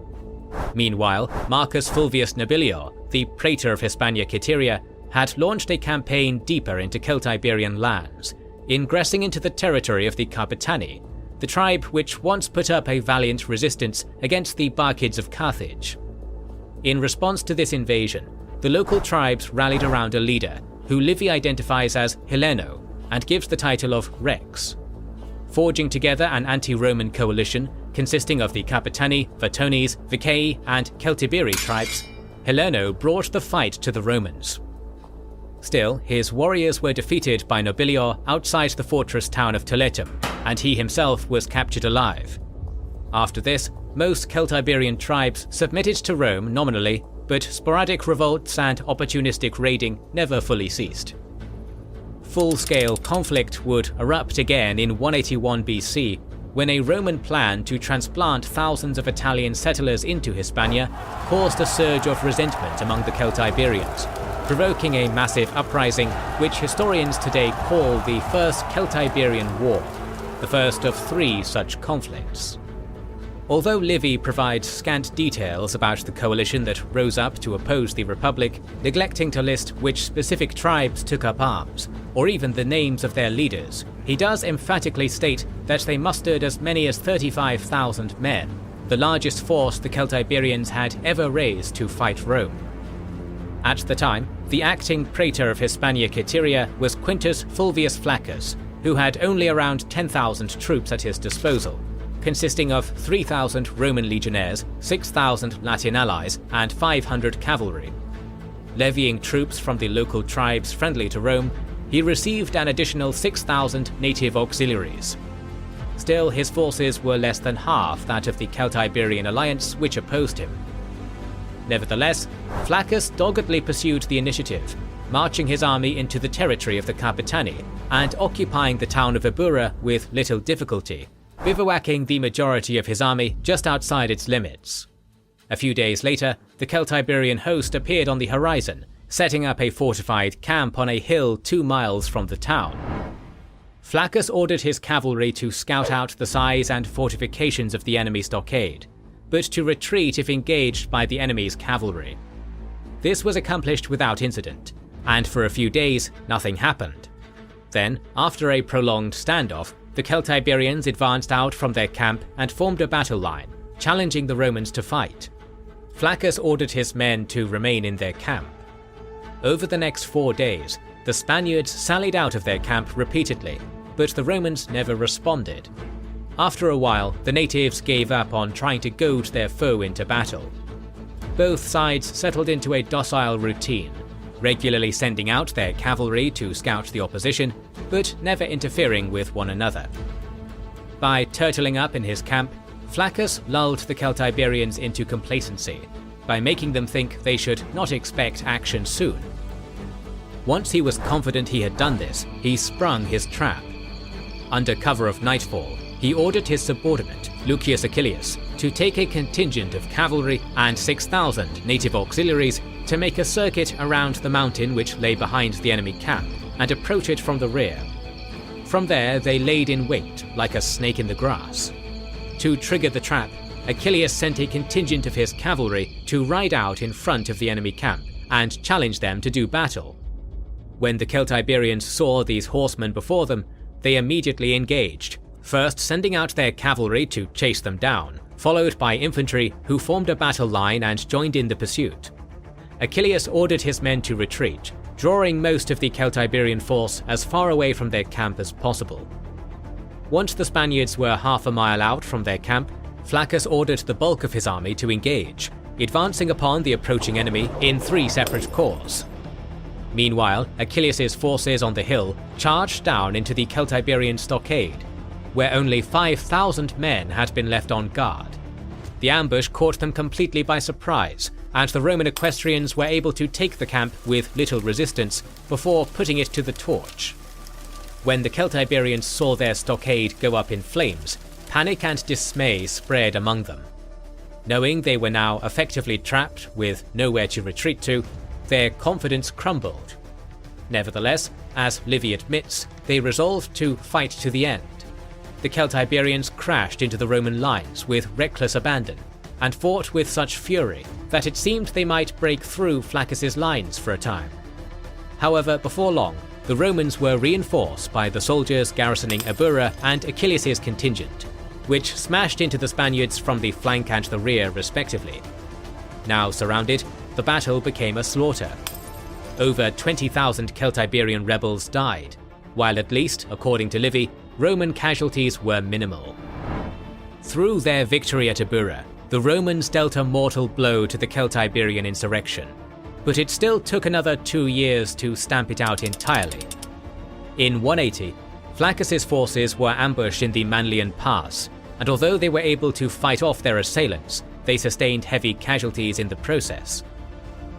Meanwhile, Marcus Fulvius Nobilior, the Praetor of Hispania Citeria, had launched a campaign deeper into Celtiberian lands, ingressing into the territory of the Capetani, the tribe which once put up a valiant resistance against the Barcids of Carthage. In response to this invasion, the local tribes rallied around a leader, who Livy identifies as Heleno and gives the title of Rex. Forging together an anti-Roman coalition consisting of the Capetani, Vatones, Vicae, and Celtiberi tribes, Heleno brought the fight to the Romans. Still, his warriors were defeated by Nobilior outside the fortress town of Toletum, and he himself was captured alive. After this, most Celtiberian tribes submitted to Rome nominally, but sporadic revolts and opportunistic raiding never fully ceased. Full-scale conflict would erupt again in 181 BC, when a Roman plan to transplant thousands of Italian settlers into Hispania caused a surge of resentment among the Celtiberians, provoking a massive uprising which historians today call the First Celtiberian War, the first of 3 such conflicts. Although Livy provides scant details about the coalition that rose up to oppose the Republic, neglecting to list which specific tribes took up arms, or even the names of their leaders, he does emphatically state that they mustered as many as 35,000 men, the largest force the Celtiberians had ever raised to fight Rome. At the time, the acting praetor of Hispania Citeria was Quintus Fulvius Flaccus, who had only around 10,000 troops at his disposal, consisting of 3,000 Roman legionnaires, 6,000 Latin allies, and 500 cavalry. Levying troops from the local tribes friendly to Rome, he received an additional 6,000 native auxiliaries. Still, his forces were less than half that of the Celtiberian alliance which opposed him. Nevertheless, Flaccus doggedly pursued the initiative, marching his army into the territory of the Capetani and occupying the town of Ebura with little difficulty, bivouacking the majority of his army just outside its limits. A few days later, the Celtiberian host appeared on the horizon, setting up a fortified camp on a hill 2 miles from the town. Flaccus ordered his cavalry to scout out the size and fortifications of the enemy stockade, but to retreat if engaged by the enemy's cavalry. This was accomplished without incident, and for a few days nothing happened. Then, after a prolonged standoff, the Celtiberians advanced out from their camp and formed a battle line, challenging the Romans to fight. Flaccus ordered his men to remain in their camp. Over the next 4 days, the Spaniards sallied out of their camp repeatedly, but the Romans never responded. After a while, the natives gave up on trying to goad their foe into battle. Both sides settled into a docile routine, regularly sending out their cavalry to scout the opposition, but never interfering with one another. By turtling up in his camp, Flaccus lulled the Celtiberians into complacency, by making them think they should not expect action soon. Once he was confident he had done this, he sprung his trap. Under cover of nightfall, he ordered his subordinate, Lucius Achilles, to take a contingent of cavalry and 6,000 native auxiliaries to make a circuit around the mountain which lay behind the enemy camp and approach it from the rear. From there, they laid in wait like a snake in the grass. To trigger the trap, Achilles sent a contingent of his cavalry to ride out in front of the enemy camp and challenge them to do battle. When the Celtiberians saw these horsemen before them, they immediately engaged, first sending out their cavalry to chase them down, followed by infantry who formed a battle line and joined in the pursuit. Achilles ordered his men to retreat, drawing most of the Celtiberian force as far away from their camp as possible. Once the Spaniards were half a mile out from their camp, Flaccus ordered the bulk of his army to engage, advancing upon the approaching enemy in 3 separate corps. Meanwhile, Achilles' forces on the hill charged down into the Celtiberian stockade, where only 5,000 men had been left on guard. The ambush caught them completely by surprise, and the Roman equestrians were able to take the camp with little resistance before putting it to the torch. When the Celtiberians saw their stockade go up in flames, panic and dismay spread among them. Knowing they were now effectively trapped with nowhere to retreat to, their confidence crumbled. Nevertheless, as Livy admits, they resolved to fight to the end. The Celtiberians crashed into the Roman lines with reckless abandon, and fought with such fury that it seemed they might break through Flaccus's lines for a time. However, before long, the Romans were reinforced by the soldiers garrisoning Abura and Achilles' contingent, which smashed into the Spaniards from the flank and the rear respectively. Now surrounded, the battle became a slaughter. Over 20,000 Celtiberian rebels died, while at least, according to Livy, Roman casualties were minimal. Through their victory at Abura, the Romans dealt a mortal blow to the Celtiberian insurrection, but it still took another 2 years to stamp it out entirely. In 180, Flaccus's forces were ambushed in the Manlian Pass, and although they were able to fight off their assailants, they sustained heavy casualties in the process.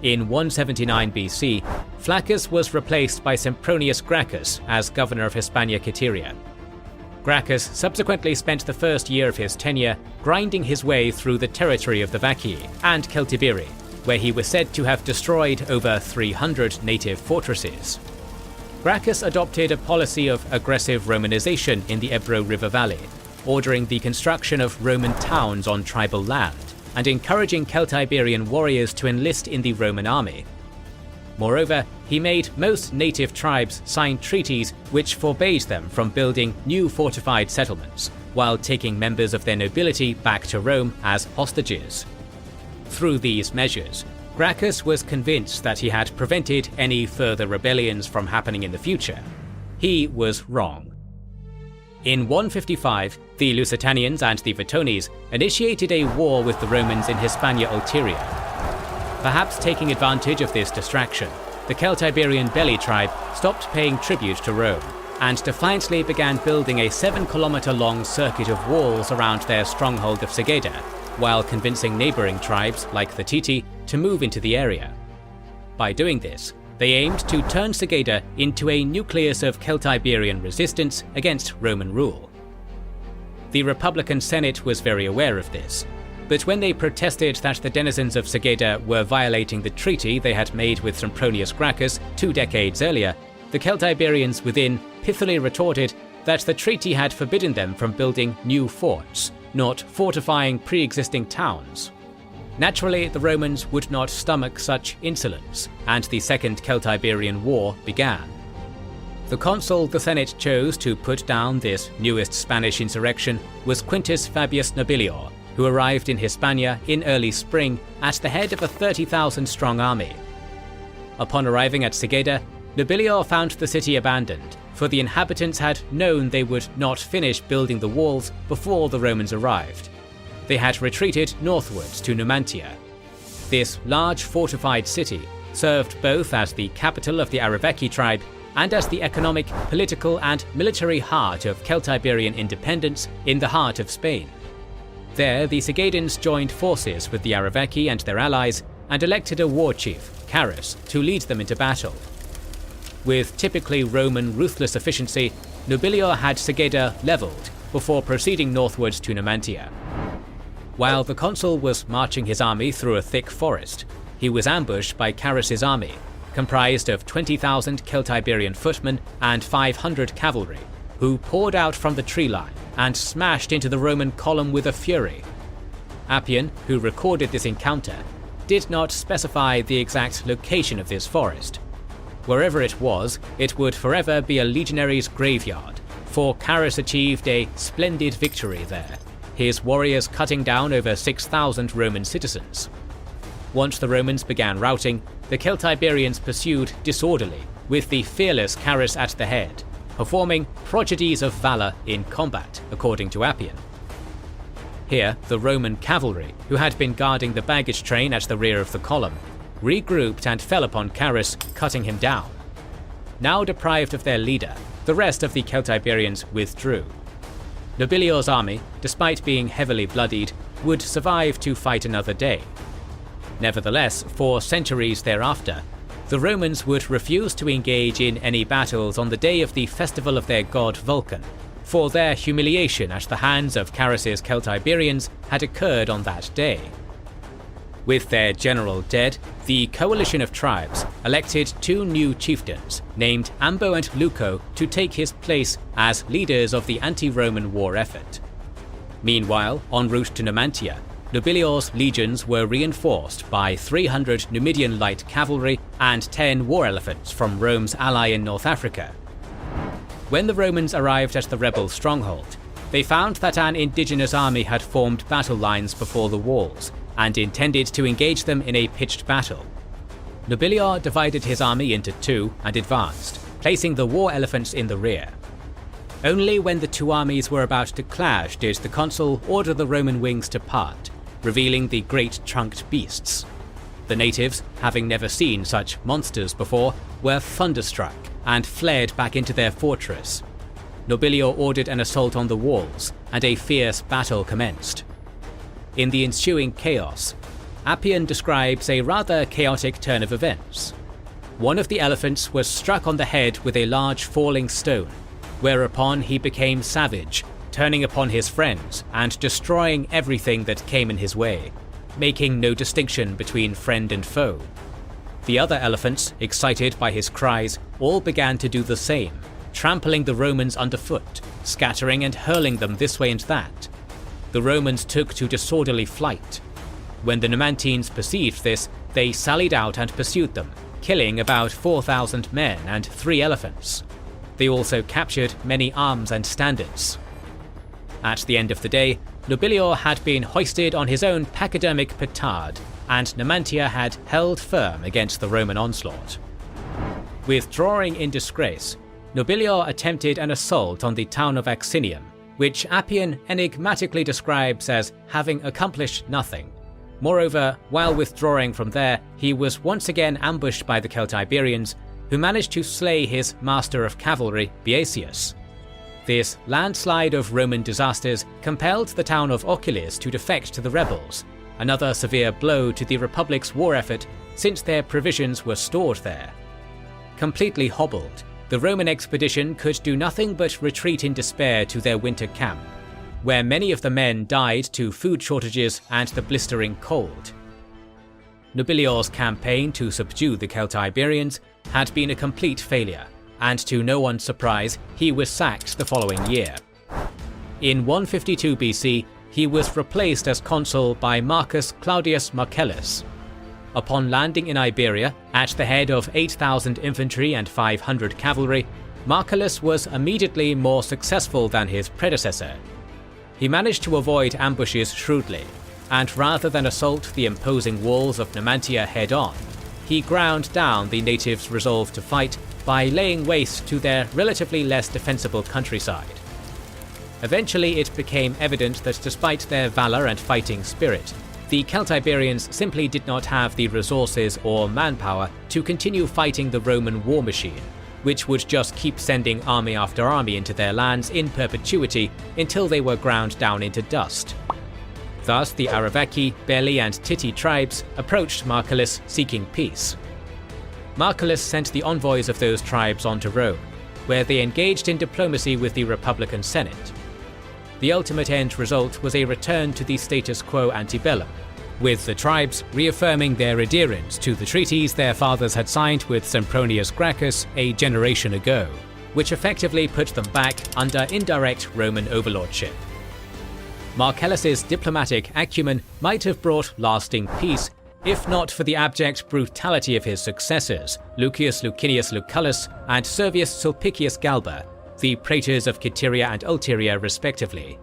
In 179 BC, Flaccus was replaced by Sempronius Gracchus as governor of Hispania Caetiria. Gracchus subsequently spent the first year of his tenure grinding his way through the territory of the Vacii and Celtiberi, where he was said to have destroyed over 300 native fortresses. Gracchus adopted a policy of aggressive Romanization in the Ebro River Valley, ordering the construction of Roman towns on tribal land, and encouraging Celtiberian warriors to enlist in the Roman army. Moreover, he made most native tribes sign treaties which forbade them from building new fortified settlements, while taking members of their nobility back to Rome as hostages. Through these measures, Gracchus was convinced that he had prevented any further rebellions from happening in the future. He was wrong. In 155, the Lusitanians and the Vitones initiated a war with the Romans in Hispania Ulteria. Perhaps taking advantage of this distraction, the Celtiberian Belli tribe stopped paying tribute to Rome, and defiantly began building a 7-kilometer-long circuit of walls around their stronghold of Segeda, while convincing neighbouring tribes like the Titi to move into the area. By doing this, they aimed to turn Segeda into a nucleus of Celtiberian resistance against Roman rule. The Republican Senate was very aware of this, but when they protested that the denizens of Segeda were violating the treaty they had made with Sempronius Gracchus 2 decades earlier, the Celtiberians within pithily retorted that the treaty had forbidden them from building new forts, not fortifying pre-existing towns. Naturally, the Romans would not stomach such insolence, and the Second Celtiberian War began. The consul the Senate chose to put down this newest Spanish insurrection was Quintus Fabius Nobilior, who arrived in Hispania in early spring at the head of a 30,000-strong army. Upon arriving at Segeda, Nobilior found the city abandoned, for the inhabitants had known they would not finish building the walls before the Romans arrived. They had retreated northwards to Numantia. This large fortified city served both as the capital of the Araveci tribe and as the economic, political and military heart of Celtiberian independence in the heart of Spain. There, the Segedans joined forces with the Araveci and their allies and elected a war chief, Carus, to lead them into battle. With typically Roman ruthless efficiency, Nobilior had Segeda levelled before proceeding northwards to Numantia. While the consul was marching his army through a thick forest, he was ambushed by Carus's army, comprised of 20,000 Celtiberian footmen and 500 cavalry, who poured out from the tree line and smashed into the Roman column with a fury. Appian, who recorded this encounter, did not specify the exact location of this forest. Wherever it was, it would forever be a legionary's graveyard, for Carus achieved a splendid victory there, his warriors cutting down over 6,000 Roman citizens. Once the Romans began routing, the Celtiberians pursued disorderly, with the fearless Carus at the head, performing prodigies of valour in combat, according to Appian. Here, the Roman cavalry, who had been guarding the baggage train at the rear of the column, regrouped and fell upon Carus, cutting him down. Now deprived of their leader, the rest of the Celtiberians withdrew. Nobilior's army, despite being heavily bloodied, would survive to fight another day. Nevertheless, for centuries thereafter, the Romans would refuse to engage in any battles on the day of the festival of their god Vulcan, for their humiliation at the hands of Carus's Celtiberians had occurred on that day. With their general dead, the coalition of tribes elected 2 new chieftains, named Ambo and Luco, to take his place as leaders of the anti-Roman war effort. Meanwhile, en route to Numantia, Nobilior's legions were reinforced by 300 Numidian light cavalry and 10 war elephants from Rome's ally in North Africa. When the Romans arrived at the rebel stronghold, they found that an indigenous army had formed battle lines before the walls and intended to engage them in a pitched battle. Nobilior divided his army into 2 and advanced, placing the war elephants in the rear. Only when the 2 armies were about to clash did the consul order the Roman wings to part, revealing the great trunked beasts. The natives, having never seen such monsters before, were thunderstruck and fled back into their fortress. Nobilior ordered an assault on the walls, and a fierce battle commenced. In the ensuing chaos, Appian describes a rather chaotic turn of events. One of the elephants was struck on the head with a large falling stone, whereupon he became savage, turning upon his friends and destroying everything that came in his way, making no distinction between friend and foe. The other elephants, excited by his cries, all began to do the same, trampling the Romans underfoot, scattering and hurling them this way and that. The Romans took to disorderly flight. When the Numantines perceived this, they sallied out and pursued them, killing about 4,000 men and 3 elephants. They also captured many arms and standards. At the end of the day, Nobilior had been hoisted on his own pachydermic petard, and Numantia had held firm against the Roman onslaught. Withdrawing in disgrace, Nobilior attempted an assault on the town of Axinium, which Appian enigmatically describes as having accomplished nothing. Moreover, while withdrawing from there, he was once again ambushed by the Celtiberians, who managed to slay his master of cavalry, Baesius. This landslide of Roman disasters compelled the town of Oculis to defect to the rebels, another severe blow to the Republic's war effort since their provisions were stored there. Completely hobbled, the Roman expedition could do nothing but retreat in despair to their winter camp, where many of the men died to food shortages and the blistering cold. Nobilior's campaign to subdue the Celtiberians had been a complete failure, and to no one's surprise, he was sacked the following year. In 152 BC, he was replaced as consul by Marcus Claudius Marcellus. Upon landing in Iberia, at the head of 8,000 infantry and 500 cavalry, Marcellus was immediately more successful than his predecessor. He managed to avoid ambushes shrewdly, and rather than assault the imposing walls of Numantia head-on, he ground down the natives' resolve to fight by laying waste to their relatively less defensible countryside. Eventually it became evident that despite their valour and fighting spirit, the Celtiberians simply did not have the resources or manpower to continue fighting the Roman war machine, which would just keep sending army after army into their lands in perpetuity until they were ground down into dust. Thus the Araveci, Belli and Titi tribes approached Marcellus seeking peace. Marcellus sent the envoys of those tribes on to Rome, where they engaged in diplomacy with the Republican Senate. The ultimate end result was a return to the status quo ante bellum, with the tribes reaffirming their adherence to the treaties their fathers had signed with Sempronius Gracchus a generation ago, which effectively put them back under indirect Roman overlordship. Marcellus's diplomatic acumen might have brought lasting peace, if not for the abject brutality of his successors, Lucius Licinius Lucullus and Servius Sulpicius Galba, the praetors of Citteria and Ulteria respectively.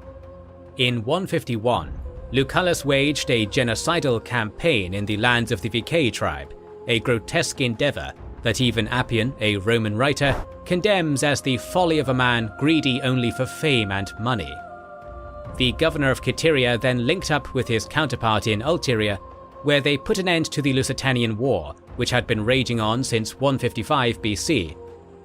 In 151, Lucullus waged a genocidal campaign in the lands of the Vicae tribe, a grotesque endeavour that even Appian, a Roman writer, condemns as the folly of a man greedy only for fame and money. The governor of Citteria then linked up with his counterpart in Ulteria, where they put an end to the Lusitanian War, which had been raging on since 155 BC,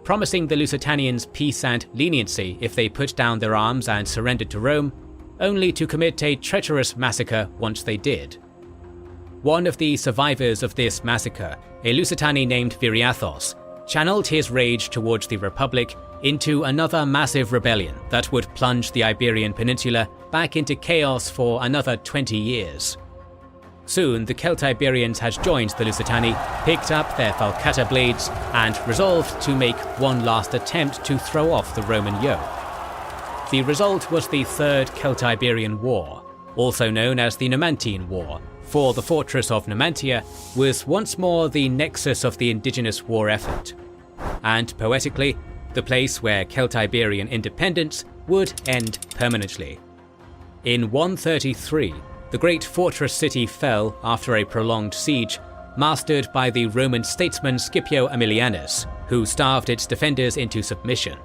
promising the Lusitanians peace and leniency if they put down their arms and surrendered to Rome, only to commit a treacherous massacre once they did. One of the survivors of this massacre, a Lusitani named Viriathos, channeled his rage towards the Republic into another massive rebellion that would plunge the Iberian Peninsula back into chaos for another 20 years. Soon the Celtiberians had joined the Lusitani, picked up their falcata blades, and resolved to make one last attempt to throw off the Roman yoke. The result was the Third Celtiberian War, also known as the Numantine War, for the fortress of Numantia was once more the nexus of the indigenous war effort, and poetically, the place where Celtiberian independence would end permanently. In 133, the great fortress city fell after a prolonged siege, mastered by the Roman statesman Scipio Aemilianus, who starved its defenders into submission.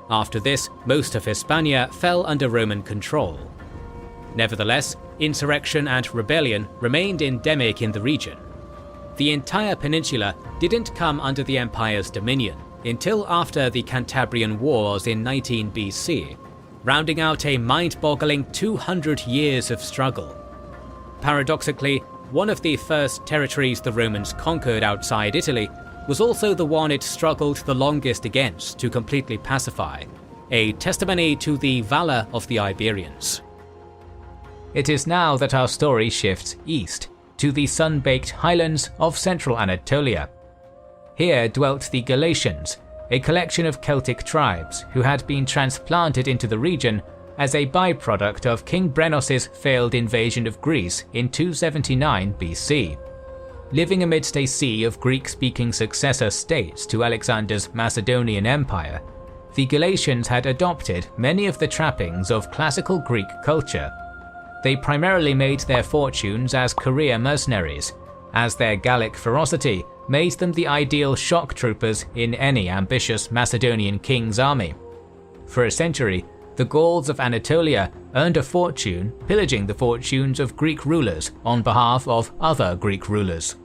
After this, most of Hispania fell under Roman control. Nevertheless, insurrection and rebellion remained endemic in the region. The entire peninsula didn't come under the empire's dominion until after the Cantabrian Wars in 19 BC, rounding out a mind-boggling 200 years of struggle. Paradoxically, one of the first territories the Romans conquered outside Italy was also the one it struggled the longest against to completely pacify, a testimony to the valor of the Iberians. It is now that our story shifts east, to the sun-baked highlands of central Anatolia. Here dwelt the Galatians, a collection of Celtic tribes who had been transplanted into the region as a byproduct of King Brenos's failed invasion of Greece in 279 BC. Living amidst a sea of Greek-speaking successor states to Alexander's Macedonian Empire, the Galatians had adopted many of the trappings of classical Greek culture. They primarily made their fortunes as career mercenaries, as their Gallic ferocity made them the ideal shock troopers in any ambitious Macedonian king's army. For a century, the Gauls of Anatolia earned a fortune pillaging the fortunes of Greek rulers on behalf of other Greek rulers.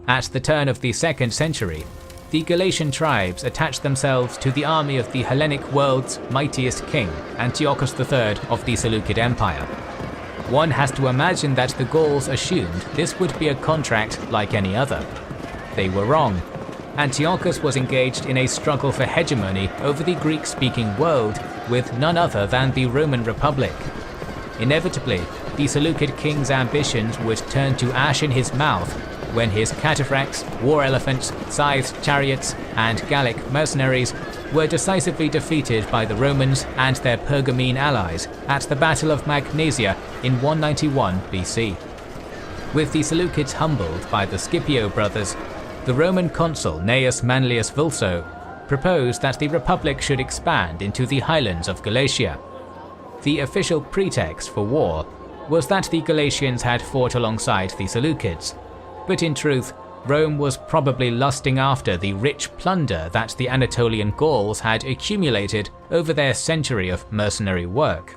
At the turn of the 2nd century, the Galatian tribes attached themselves to the army of the Hellenic world's mightiest king, Antiochus III of the Seleucid Empire. One has to imagine that the Gauls assumed this would be a contract like any other. They were wrong. Antiochus was engaged in a struggle for hegemony over the Greek-speaking world with none other than the Roman Republic. Inevitably, the Seleucid king's ambitions would turn to ash in his mouth when his cataphracts, war elephants, scythed chariots, and Gallic mercenaries were decisively defeated by the Romans and their Pergamene allies at the Battle of Magnesia in 191 BC. With the Seleucids humbled by the Scipio brothers, the Roman consul Gnaeus Manlius Vulso proposed that the Republic should expand into the highlands of Galatia. The official pretext for war was that the Galatians had fought alongside the Seleucids, but in truth, Rome was probably lusting after the rich plunder that the Anatolian Gauls had accumulated over their century of mercenary work.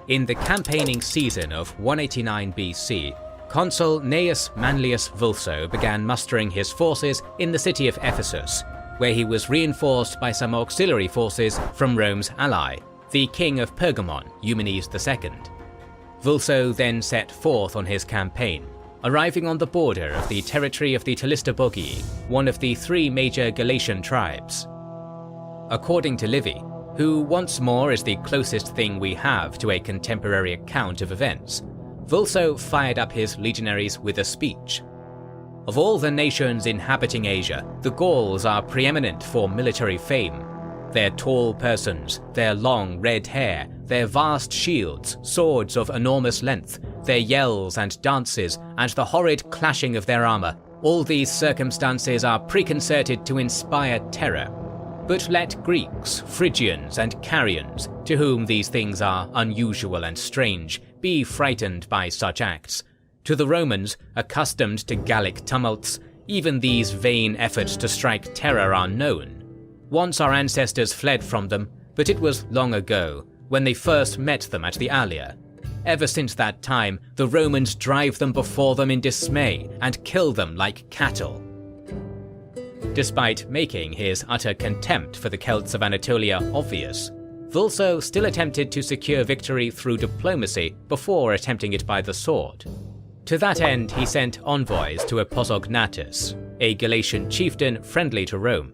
In the campaigning season of 189 BC, Consul Gnaeus Manlius Vulso began mustering his forces in the city of Ephesus, where he was reinforced by some auxiliary forces from Rome's ally, the king of Pergamon, Eumenes II. Vulso then set forth on his campaign, arriving on the border of the territory of the Telistobogii, one of the 3 major Galatian tribes. According to Livy, who once more is the closest thing we have to a contemporary account of events, Vulso fired up his legionaries with a speech. Of all the nations inhabiting Asia, the Gauls are preeminent for military fame, Their tall persons, their long red hair, their vast shields, swords of enormous length, their yells and dances, and the horrid clashing of their armour, all these circumstances are preconcerted to inspire terror. But let Greeks, Phrygians, and Carians, to whom these things are unusual and strange, be frightened by such acts. To the Romans, accustomed to Gallic tumults, even these vain efforts to strike terror are known. Once our ancestors fled from them, but it was long ago, when they first met them at the Allia. Ever since that time, the Romans drive them before them in dismay and kill them like cattle. Despite making his utter contempt for the Celts of Anatolia obvious, Vulso still attempted to secure victory through diplomacy before attempting it by the sword. To that end, he sent envoys to Epizognatus, a Galatian chieftain friendly to Rome.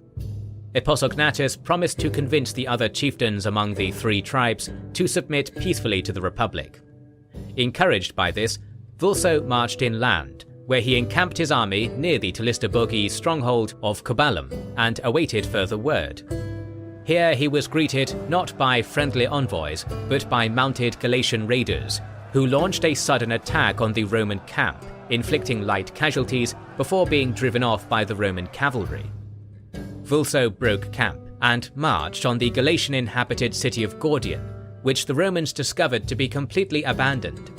Epizognatus promised to convince the other chieftains among the three tribes to submit peacefully to the Republic. Encouraged by this, Vulso marched inland, where he encamped his army near the Talistobogi stronghold of Coballum and awaited further word. Here he was greeted not by friendly envoys, but by mounted Galatian raiders, who launched a sudden attack on the Roman camp, inflicting light casualties before being driven off by the Roman cavalry. Vulso broke camp and marched on the Galatian-inhabited city of Gordium, which the Romans discovered to be completely abandoned.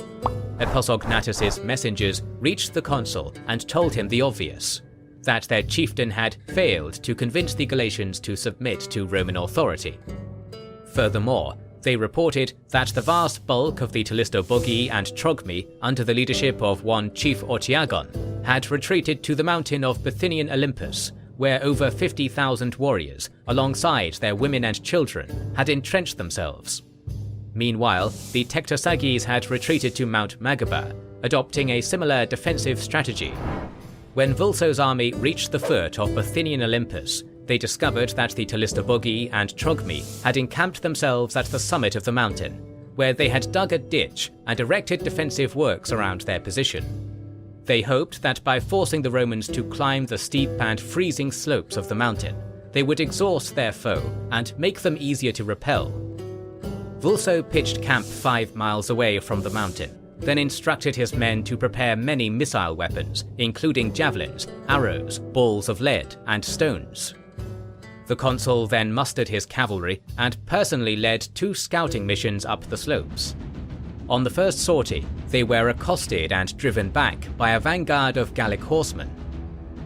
Epizognatus' messengers reached the consul and told him the obvious, that their chieftain had failed to convince the Galatians to submit to Roman authority. Furthermore, they reported that the vast bulk of the Talistobogi and Trogmi, under the leadership of one Chief Ortiagon, had retreated to the mountain of Bithynian Olympus, where over 50,000 warriors, alongside their women and children, had entrenched themselves. Meanwhile, the Tectosagis had retreated to Mount Magaba, adopting a similar defensive strategy. When Vulso's army reached the foot of Bithynian Olympus, they discovered that the Talistobogi and Trogmi had encamped themselves at the summit of the mountain, where they had dug a ditch and erected defensive works around their position. They hoped that by forcing the Romans to climb the steep and freezing slopes of the mountain, they would exhaust their foe and make them easier to repel. Vulso pitched camp 5 miles away from the mountain, then instructed his men to prepare many missile weapons, including javelins, arrows, balls of lead, and stones. The consul then mustered his cavalry and personally led 2 scouting missions up the slopes. On the first sortie, they were accosted and driven back by a vanguard of Gallic horsemen.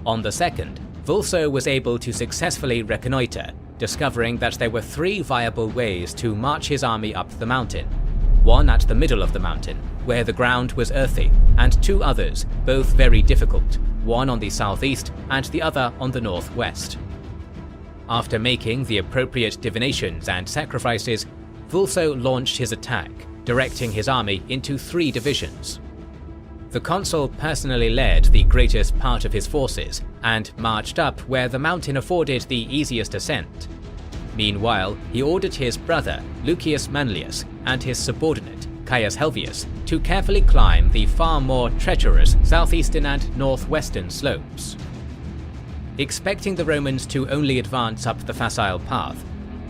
On the second, Vulso was able to successfully reconnoitre, discovering that there were 3 viable ways to march his army up the mountain. One at the middle of the mountain, where the ground was earthy, and 2 others, both very difficult, one on the southeast and the other on the northwest. After making the appropriate divinations and sacrifices, Vulso launched his attack, directing his army into 3 divisions. The consul personally led the greatest part of his forces and marched up where the mountain afforded the easiest ascent. Meanwhile, he ordered his brother Lucius Manlius and his subordinate Caius Helvius to carefully climb the far more treacherous southeastern and northwestern slopes. Expecting the Romans to only advance up the facile path,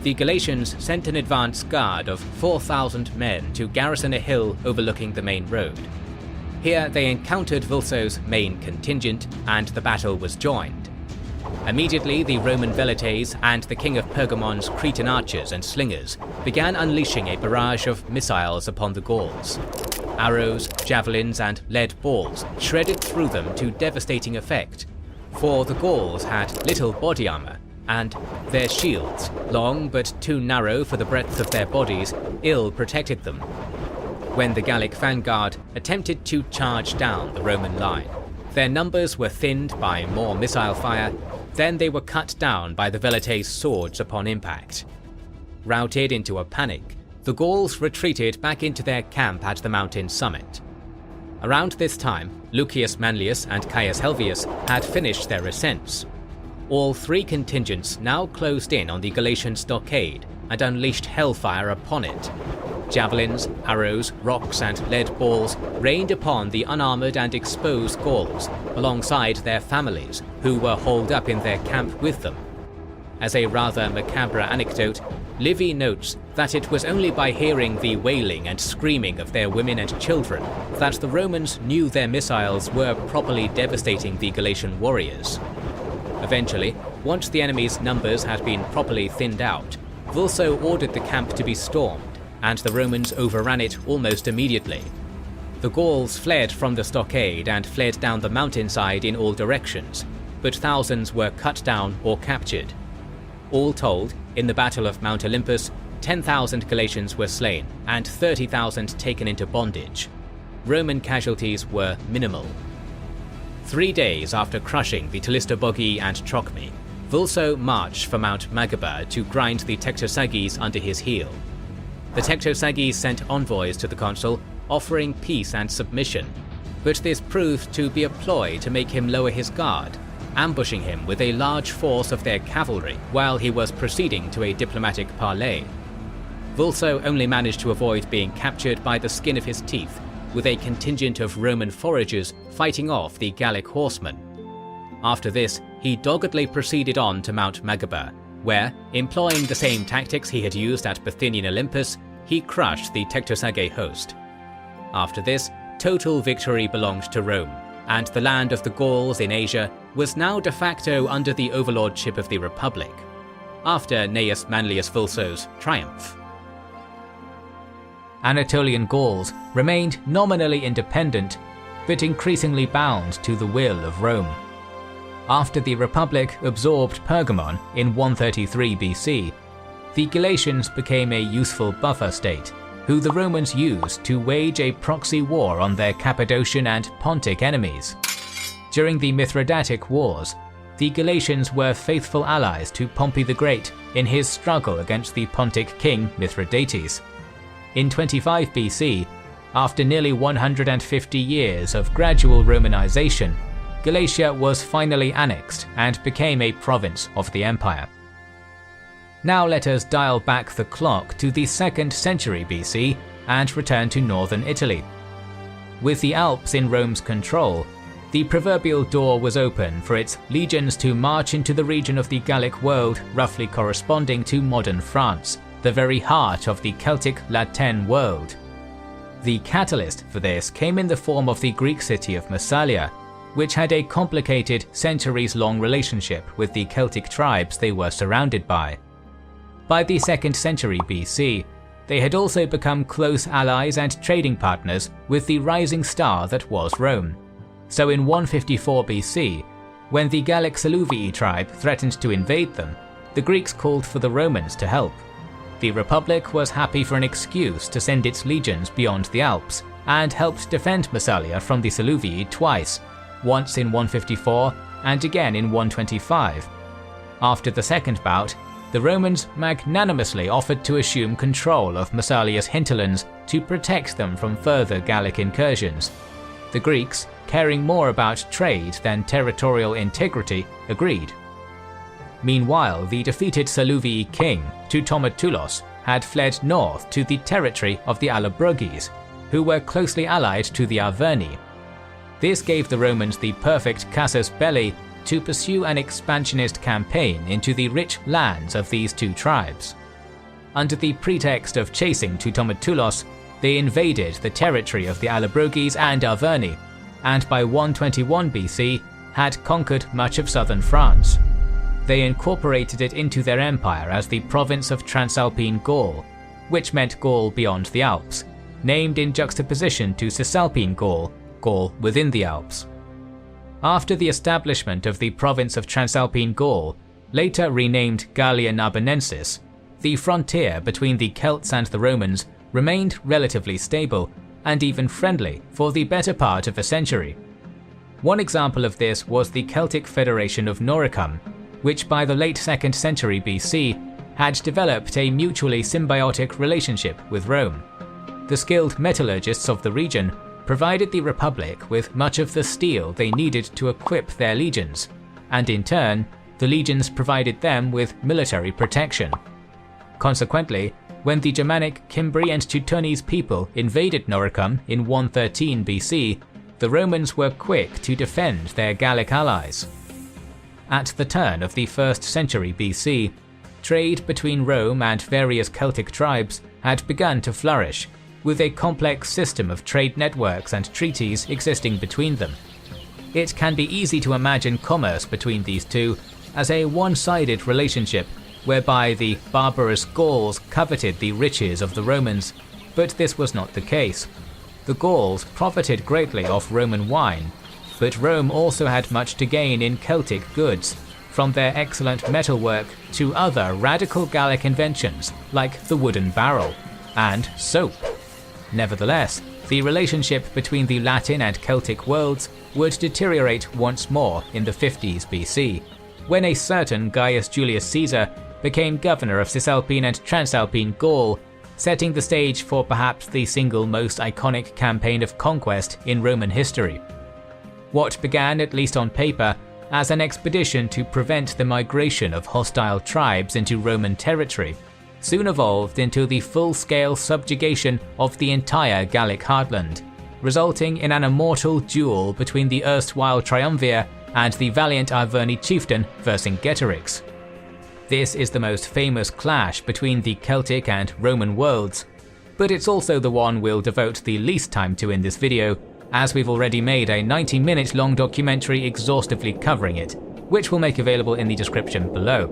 the Galatians sent an advance guard of 4,000 men to garrison a hill overlooking the main road. Here they encountered Vulso's main contingent, and the battle was joined. Immediately the Roman velites and the king of Pergamon's Cretan archers and slingers began unleashing a barrage of missiles upon the Gauls. Arrows, javelins, and lead balls shredded through them to devastating effect, for the Gauls had little body armor, and their shields, long but too narrow for the breadth of their bodies, ill protected them. When the Gallic vanguard attempted to charge down the Roman line, their numbers were thinned by more missile fire, then they were cut down by the velites' swords upon impact. Routed into a panic, the Gauls retreated back into their camp at the mountain summit. Around this time, Lucius Manlius and Caius Helvius had finished their ascents. All 3 contingents now closed in on the Galatian stockade and unleashed hellfire upon it. Javelins, arrows, rocks, and lead balls rained upon the unarmoured and exposed Gauls, alongside their families, who were holed up in their camp with them. As a rather macabre anecdote, Livy notes that it was only by hearing the wailing and screaming of their women and children that the Romans knew their missiles were properly devastating the Galatian warriors. Eventually, once the enemy's numbers had been properly thinned out, Vulso ordered the camp to be stormed, and the Romans overran it almost immediately. The Gauls fled from the stockade and fled down the mountainside in all directions, but thousands were cut down or captured. All told, in the Battle of Mount Olympus, 10,000 Galatians were slain and 30,000 taken into bondage. Roman casualties were minimal. 3 days after crushing the Tlistobogi and Trochmi, Vulso marched for Mount Magaba to grind the Tectosagis under his heel. The Tectosagis sent envoys to the consul, offering peace and submission, but this proved to be a ploy to make him lower his guard, ambushing him with a large force of their cavalry while he was proceeding to a diplomatic parley. Vulso only managed to avoid being captured by the skin of his teeth, with a contingent of Roman foragers fighting off the Gallic horsemen. After this, he doggedly proceeded on to Mount Magaba, where, employing the same tactics he had used at Bithynian Olympus, he crushed the Tectosage host. After this, total victory belonged to Rome, and the land of the Gauls in Asia was now de facto under the overlordship of the Republic, after Gnaeus Manlius Vulso's triumph. Anatolian Gauls remained nominally independent, but increasingly bound to the will of Rome. After the Republic absorbed Pergamon in 133 BC, the Galatians became a useful buffer state, who the Romans used to wage a proxy war on their Cappadocian and Pontic enemies. During the Mithridatic Wars, the Galatians were faithful allies to Pompey the Great in his struggle against the Pontic king Mithridates. In 25 BC, after nearly 150 years of gradual Romanization, Galatia was finally annexed and became a province of the empire. Now let us dial back the clock to the 2nd century BC and return to northern Italy. With the Alps in Rome's control, the proverbial door was open for its legions to march into the region of the Gallic world roughly corresponding to modern France, the very heart of the Celtic Latin world. The catalyst for this came in the form of the Greek city of Massalia, which had a complicated centuries-long relationship with the Celtic tribes they were surrounded by. By the 2nd century BC, they had also become close allies and trading partners with the rising star that was Rome. So in 154 BC, when the Gallic Saluvii tribe threatened to invade them, the Greeks called for the Romans to help. The Republic was happy for an excuse to send its legions beyond the Alps, and helped defend Massalia from the Saluvii twice, once in 154 and again in 125. After the second bout, the Romans magnanimously offered to assume control of Massalia's hinterlands to protect them from further Gallic incursions. The Greeks, caring more about trade than territorial integrity, agreed. Meanwhile, the defeated Saluvii king, Teutometulos, had fled north to the territory of the Allobroges, who were closely allied to the Arverni. This gave the Romans the perfect casus belli to pursue an expansionist campaign into the rich lands of these two tribes. Under the pretext of chasing Teutometulos, they invaded the territory of the Allobroges and Arverni, and by 121 BC had conquered much of southern France. They incorporated it into their empire as the province of Transalpine Gaul, which meant Gaul beyond the Alps, named in juxtaposition to Cisalpine Gaul, Gaul within the Alps. After the establishment of the province of Transalpine Gaul, later renamed Gallia Narbonensis, the frontier between the Celts and the Romans remained relatively stable and even friendly for the better part of a century. One example of this was the Celtic Federation of Noricum, which by the late 2nd century BC had developed a mutually symbiotic relationship with Rome. The skilled metallurgists of the region provided the Republic with much of the steel they needed to equip their legions, and in turn, the legions provided them with military protection. Consequently, when the Germanic, Cimbri and Teutonese people invaded Noricum in 113 BC, the Romans were quick to defend their Gallic allies. At the turn of the 1st century BC, trade between Rome and various Celtic tribes had begun to flourish, with a complex system of trade networks and treaties existing between them. It can be easy to imagine commerce between these two as a one-sided relationship, whereby the barbarous Gauls coveted the riches of the Romans, but this was not the case. The Gauls profited greatly off Roman wine, but Rome also had much to gain in Celtic goods, from their excellent metalwork to other radical Gallic inventions like the wooden barrel and soap. Nevertheless, the relationship between the Latin and Celtic worlds would deteriorate once more in the 50s BC, when a certain Gaius Julius Caesar became governor of Cisalpine and Transalpine Gaul, setting the stage for perhaps the single most iconic campaign of conquest in Roman history. What began, at least on paper, as an expedition to prevent the migration of hostile tribes into Roman territory, soon evolved into the full-scale subjugation of the entire Gallic heartland, resulting in an immortal duel between the erstwhile triumvir and the valiant Arverni chieftain Vercingetorix. This is the most famous clash between the Celtic and Roman worlds, but it's also the one we'll devote the least time to in this video, as we've already made a 90-minute long documentary exhaustively covering it, which we'll make available in the description below.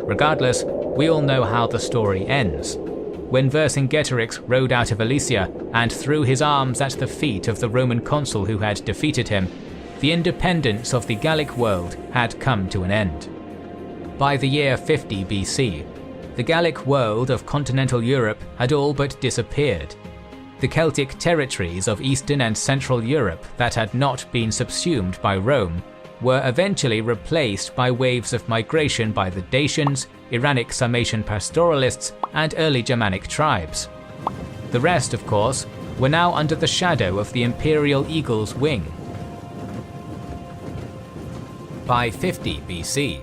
Regardless, we all know how the story ends. When Vercingetorix rode out of Alesia and threw his arms at the feet of the Roman consul who had defeated him, the independence of the Gallic world had come to an end. By the year 50 BC, the Gallic world of continental Europe had all but disappeared. The Celtic territories of Eastern and Central Europe that had not been subsumed by Rome were eventually replaced by waves of migration by the Dacians, Iranic Sarmatian pastoralists, and early Germanic tribes. The rest, of course, were now under the shadow of the imperial eagle's wing. By 50 BC,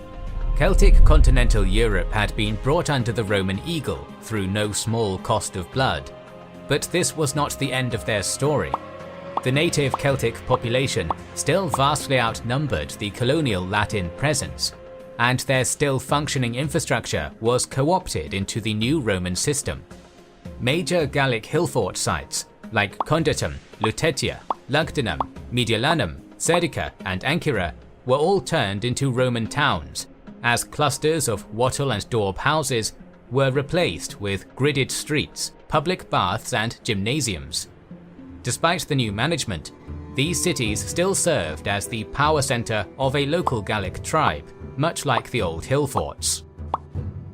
Celtic continental Europe had been brought under the Roman eagle through no small cost of blood. But this was not the end of their story. The native Celtic population still vastly outnumbered the colonial Latin presence, and their still functioning infrastructure was co-opted into the new Roman system. Major Gallic hill fort sites like Conditum, Lutetia, Lugdunum, Mediolanum, Serdica, and Ancyra were all turned into Roman towns, as clusters of wattle and daub houses were replaced with gridded streets, public baths, and gymnasiums. Despite the new management, these cities still served as the power center of a local Gallic tribe, much like the old hill forts.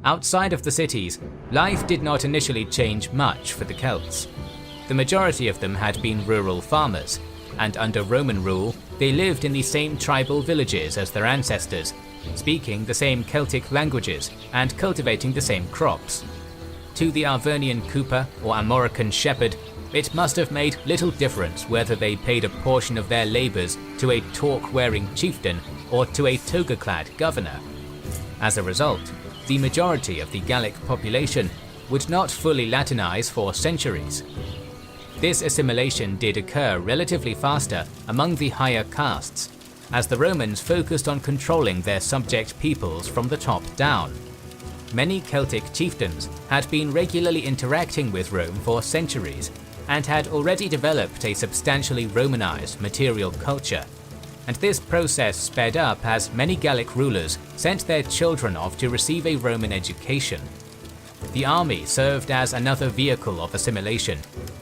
Outside of the cities, life did not initially change much for the Celts. The majority of them had been rural farmers, and under Roman rule, they lived in the same tribal villages as their ancestors, speaking the same Celtic languages and cultivating the same crops. To the Arvernian cooper or Armorican shepherd, it must have made little difference whether they paid a portion of their labours to a torque-wearing chieftain or to a toga-clad governor. As a result, the majority of the Gallic population would not fully Latinize for centuries. This assimilation did occur relatively faster among the higher castes, as the Romans focused on controlling their subject peoples from the top down. Many Celtic chieftains had been regularly interacting with Rome for centuries, and had already developed a substantially Romanized material culture, and this process sped up as many Gallic rulers sent their children off to receive a Roman education. The army served as another vehicle of assimilation,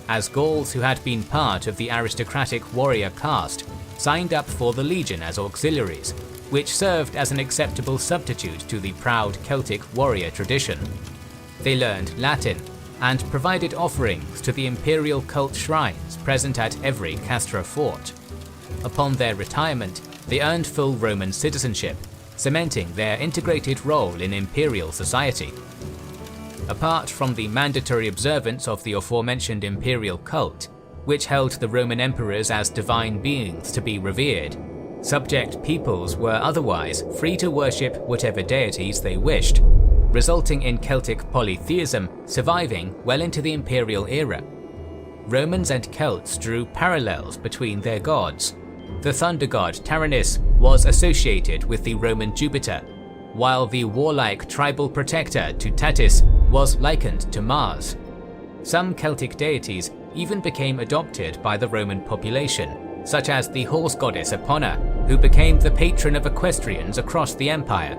as Gauls who had been part of the aristocratic warrior caste signed up for the legion as auxiliaries, which served as an acceptable substitute to the proud Celtic warrior tradition. They learned Latin, and provided offerings to the imperial cult shrines present at every castra fort. Upon their retirement, they earned full Roman citizenship, cementing their integrated role in imperial society. Apart from the mandatory observance of the aforementioned imperial cult, which held the Roman emperors as divine beings to be revered, subject peoples were otherwise free to worship whatever deities they wished, resulting in Celtic polytheism surviving well into the imperial era. Romans and Celts drew parallels between their gods, The thunder god Taranis was associated with the Roman Jupiter, while the warlike tribal protector Tutatis was likened to Mars. Some Celtic deities even became adopted by the Roman population, such as the horse goddess Epona, who became the patron of equestrians across the empire.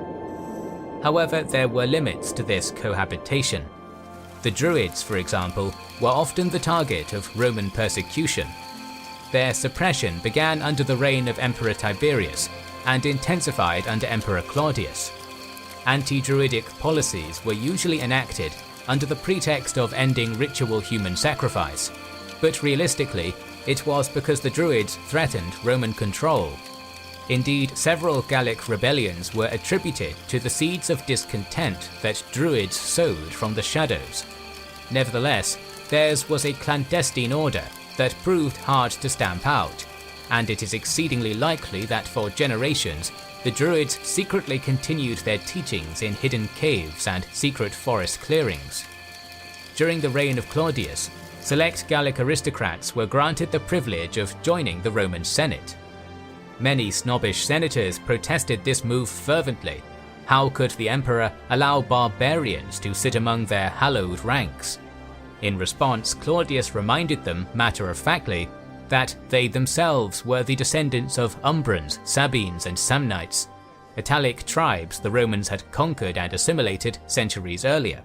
However, there were limits to this cohabitation. The Druids, for example, were often the target of Roman persecution. Their suppression began under the reign of Emperor Tiberius and intensified under Emperor Claudius. Anti-Druidic policies were usually enacted under the pretext of ending ritual human sacrifice, but realistically, it was because the Druids threatened Roman control. Indeed, several Gallic rebellions were attributed to the seeds of discontent that Druids sowed from the shadows. Nevertheless, theirs was a clandestine order that proved hard to stamp out, and it is exceedingly likely that for generations, the Druids secretly continued their teachings in hidden caves and secret forest clearings. During the reign of Claudius, select Gallic aristocrats were granted the privilege of joining the Roman Senate. Many snobbish senators protested this move fervently. How could the emperor allow barbarians to sit among their hallowed ranks? In response, Claudius reminded them, matter-of-factly, that they themselves were the descendants of Umbrans, Sabines, and Samnites, Italic tribes the Romans had conquered and assimilated centuries earlier.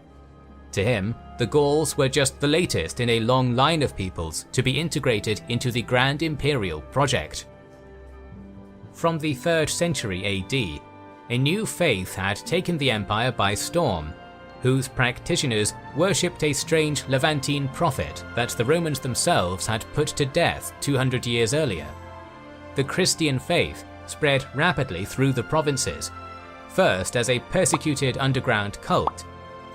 To him, the Gauls were just the latest in a long line of peoples to be integrated into the grand imperial project. From the 3rd century AD, a new faith had taken the empire by storm, whose practitioners worshipped a strange Levantine prophet that the Romans themselves had put to death 200 years earlier. The Christian faith spread rapidly through the provinces, first as a persecuted underground cult,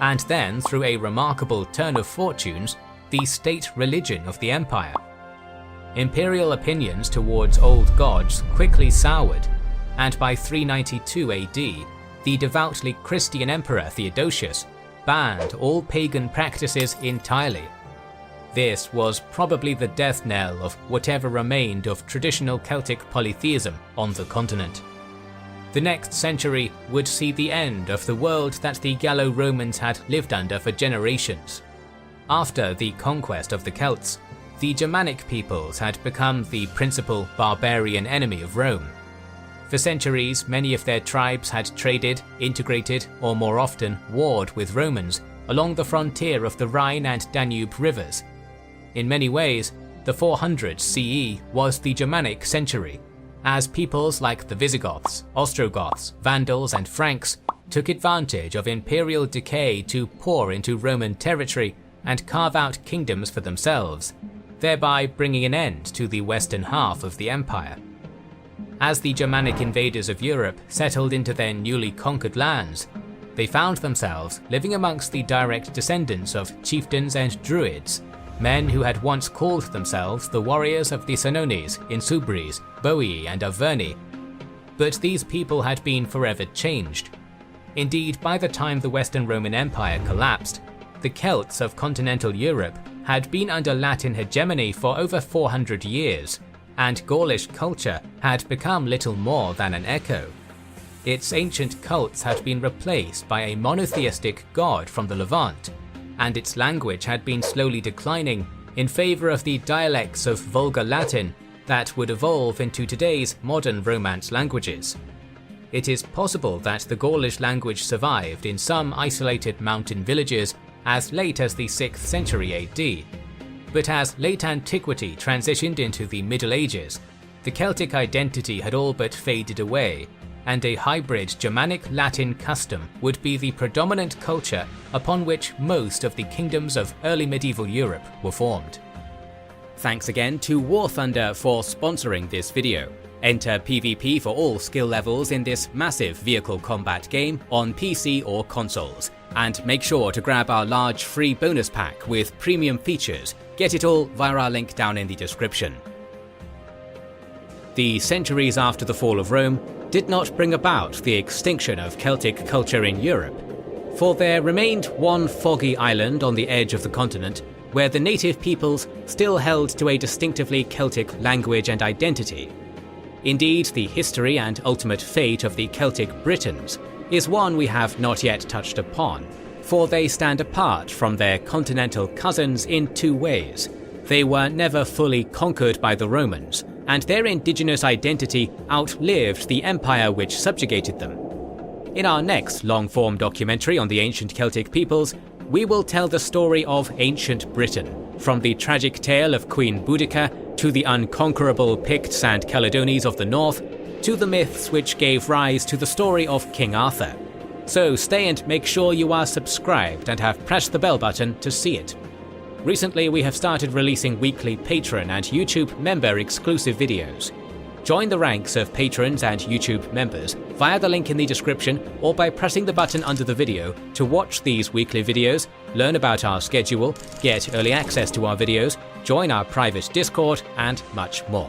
and then through a remarkable turn of fortunes, the state religion of the empire. Imperial opinions towards old gods quickly soured, and by 392 AD, the devoutly Christian emperor Theodosius banned all pagan practices entirely. This was probably the death knell of whatever remained of traditional Celtic polytheism on the continent. The next century would see the end of the world that the Gallo-Romans had lived under for generations. After the conquest of the Celts, the Germanic peoples had become the principal barbarian enemy of Rome. For centuries, many of their tribes had traded, integrated, or more often warred with Romans along the frontier of the Rhine and Danube rivers. In many ways, the 400s CE was the Germanic century, as peoples like the Visigoths, Ostrogoths, Vandals, and Franks took advantage of imperial decay to pour into Roman territory and carve out kingdoms for themselves, thereby bringing an end to the western half of the empire. As the Germanic invaders of Europe settled into their newly conquered lands, they found themselves living amongst the direct descendants of chieftains and druids, men who had once called themselves the warriors of the Senones, Insubres, Boii, and Averni. But these people had been forever changed. Indeed, by the time the Western Roman Empire collapsed, the Celts of continental Europe had been under Latin hegemony for over 400 years, and Gaulish culture had become little more than an echo. Its ancient cults had been replaced by a monotheistic god from the Levant, and its language had been slowly declining in favour of the dialects of Vulgar Latin that would evolve into today's modern Romance languages. It is possible that the Gaulish language survived in some isolated mountain villages as late as the 6th century AD, but as late antiquity transitioned into the Middle Ages, the Celtic identity had all but faded away, and a hybrid Germanic-Latin custom would be the predominant culture upon which most of the kingdoms of early medieval Europe were formed. Thanks again to War Thunder for sponsoring this video. Enter PvP for all skill levels in this massive vehicle combat game on PC or consoles, and make sure to grab our large free bonus pack with premium features. Get it all via our link down in the description. The centuries after the fall of Rome did not bring about the extinction of Celtic culture in Europe, for there remained one foggy island on the edge of the continent where the native peoples still held to a distinctively Celtic language and identity. Indeed, the history and ultimate fate of the Celtic Britons is one we have not yet touched upon, for they stand apart from their continental cousins in two ways. They were never fully conquered by the Romans, and their indigenous identity outlived the empire which subjugated them. In our next long-form documentary on the ancient Celtic peoples, we will tell the story of ancient Britain, from the tragic tale of Queen Boudica to the unconquerable Picts and Caledones of the north, to the myths which gave rise to the story of King Arthur. So stay and make sure you are subscribed and have pressed the bell button to see it. Recently, we have started releasing weekly Patreon and YouTube member exclusive videos. Join the ranks of patrons and YouTube members via the link in the description or by pressing the button under the video to watch these weekly videos, learn about our schedule, get early access to our videos, join our private Discord, and much more.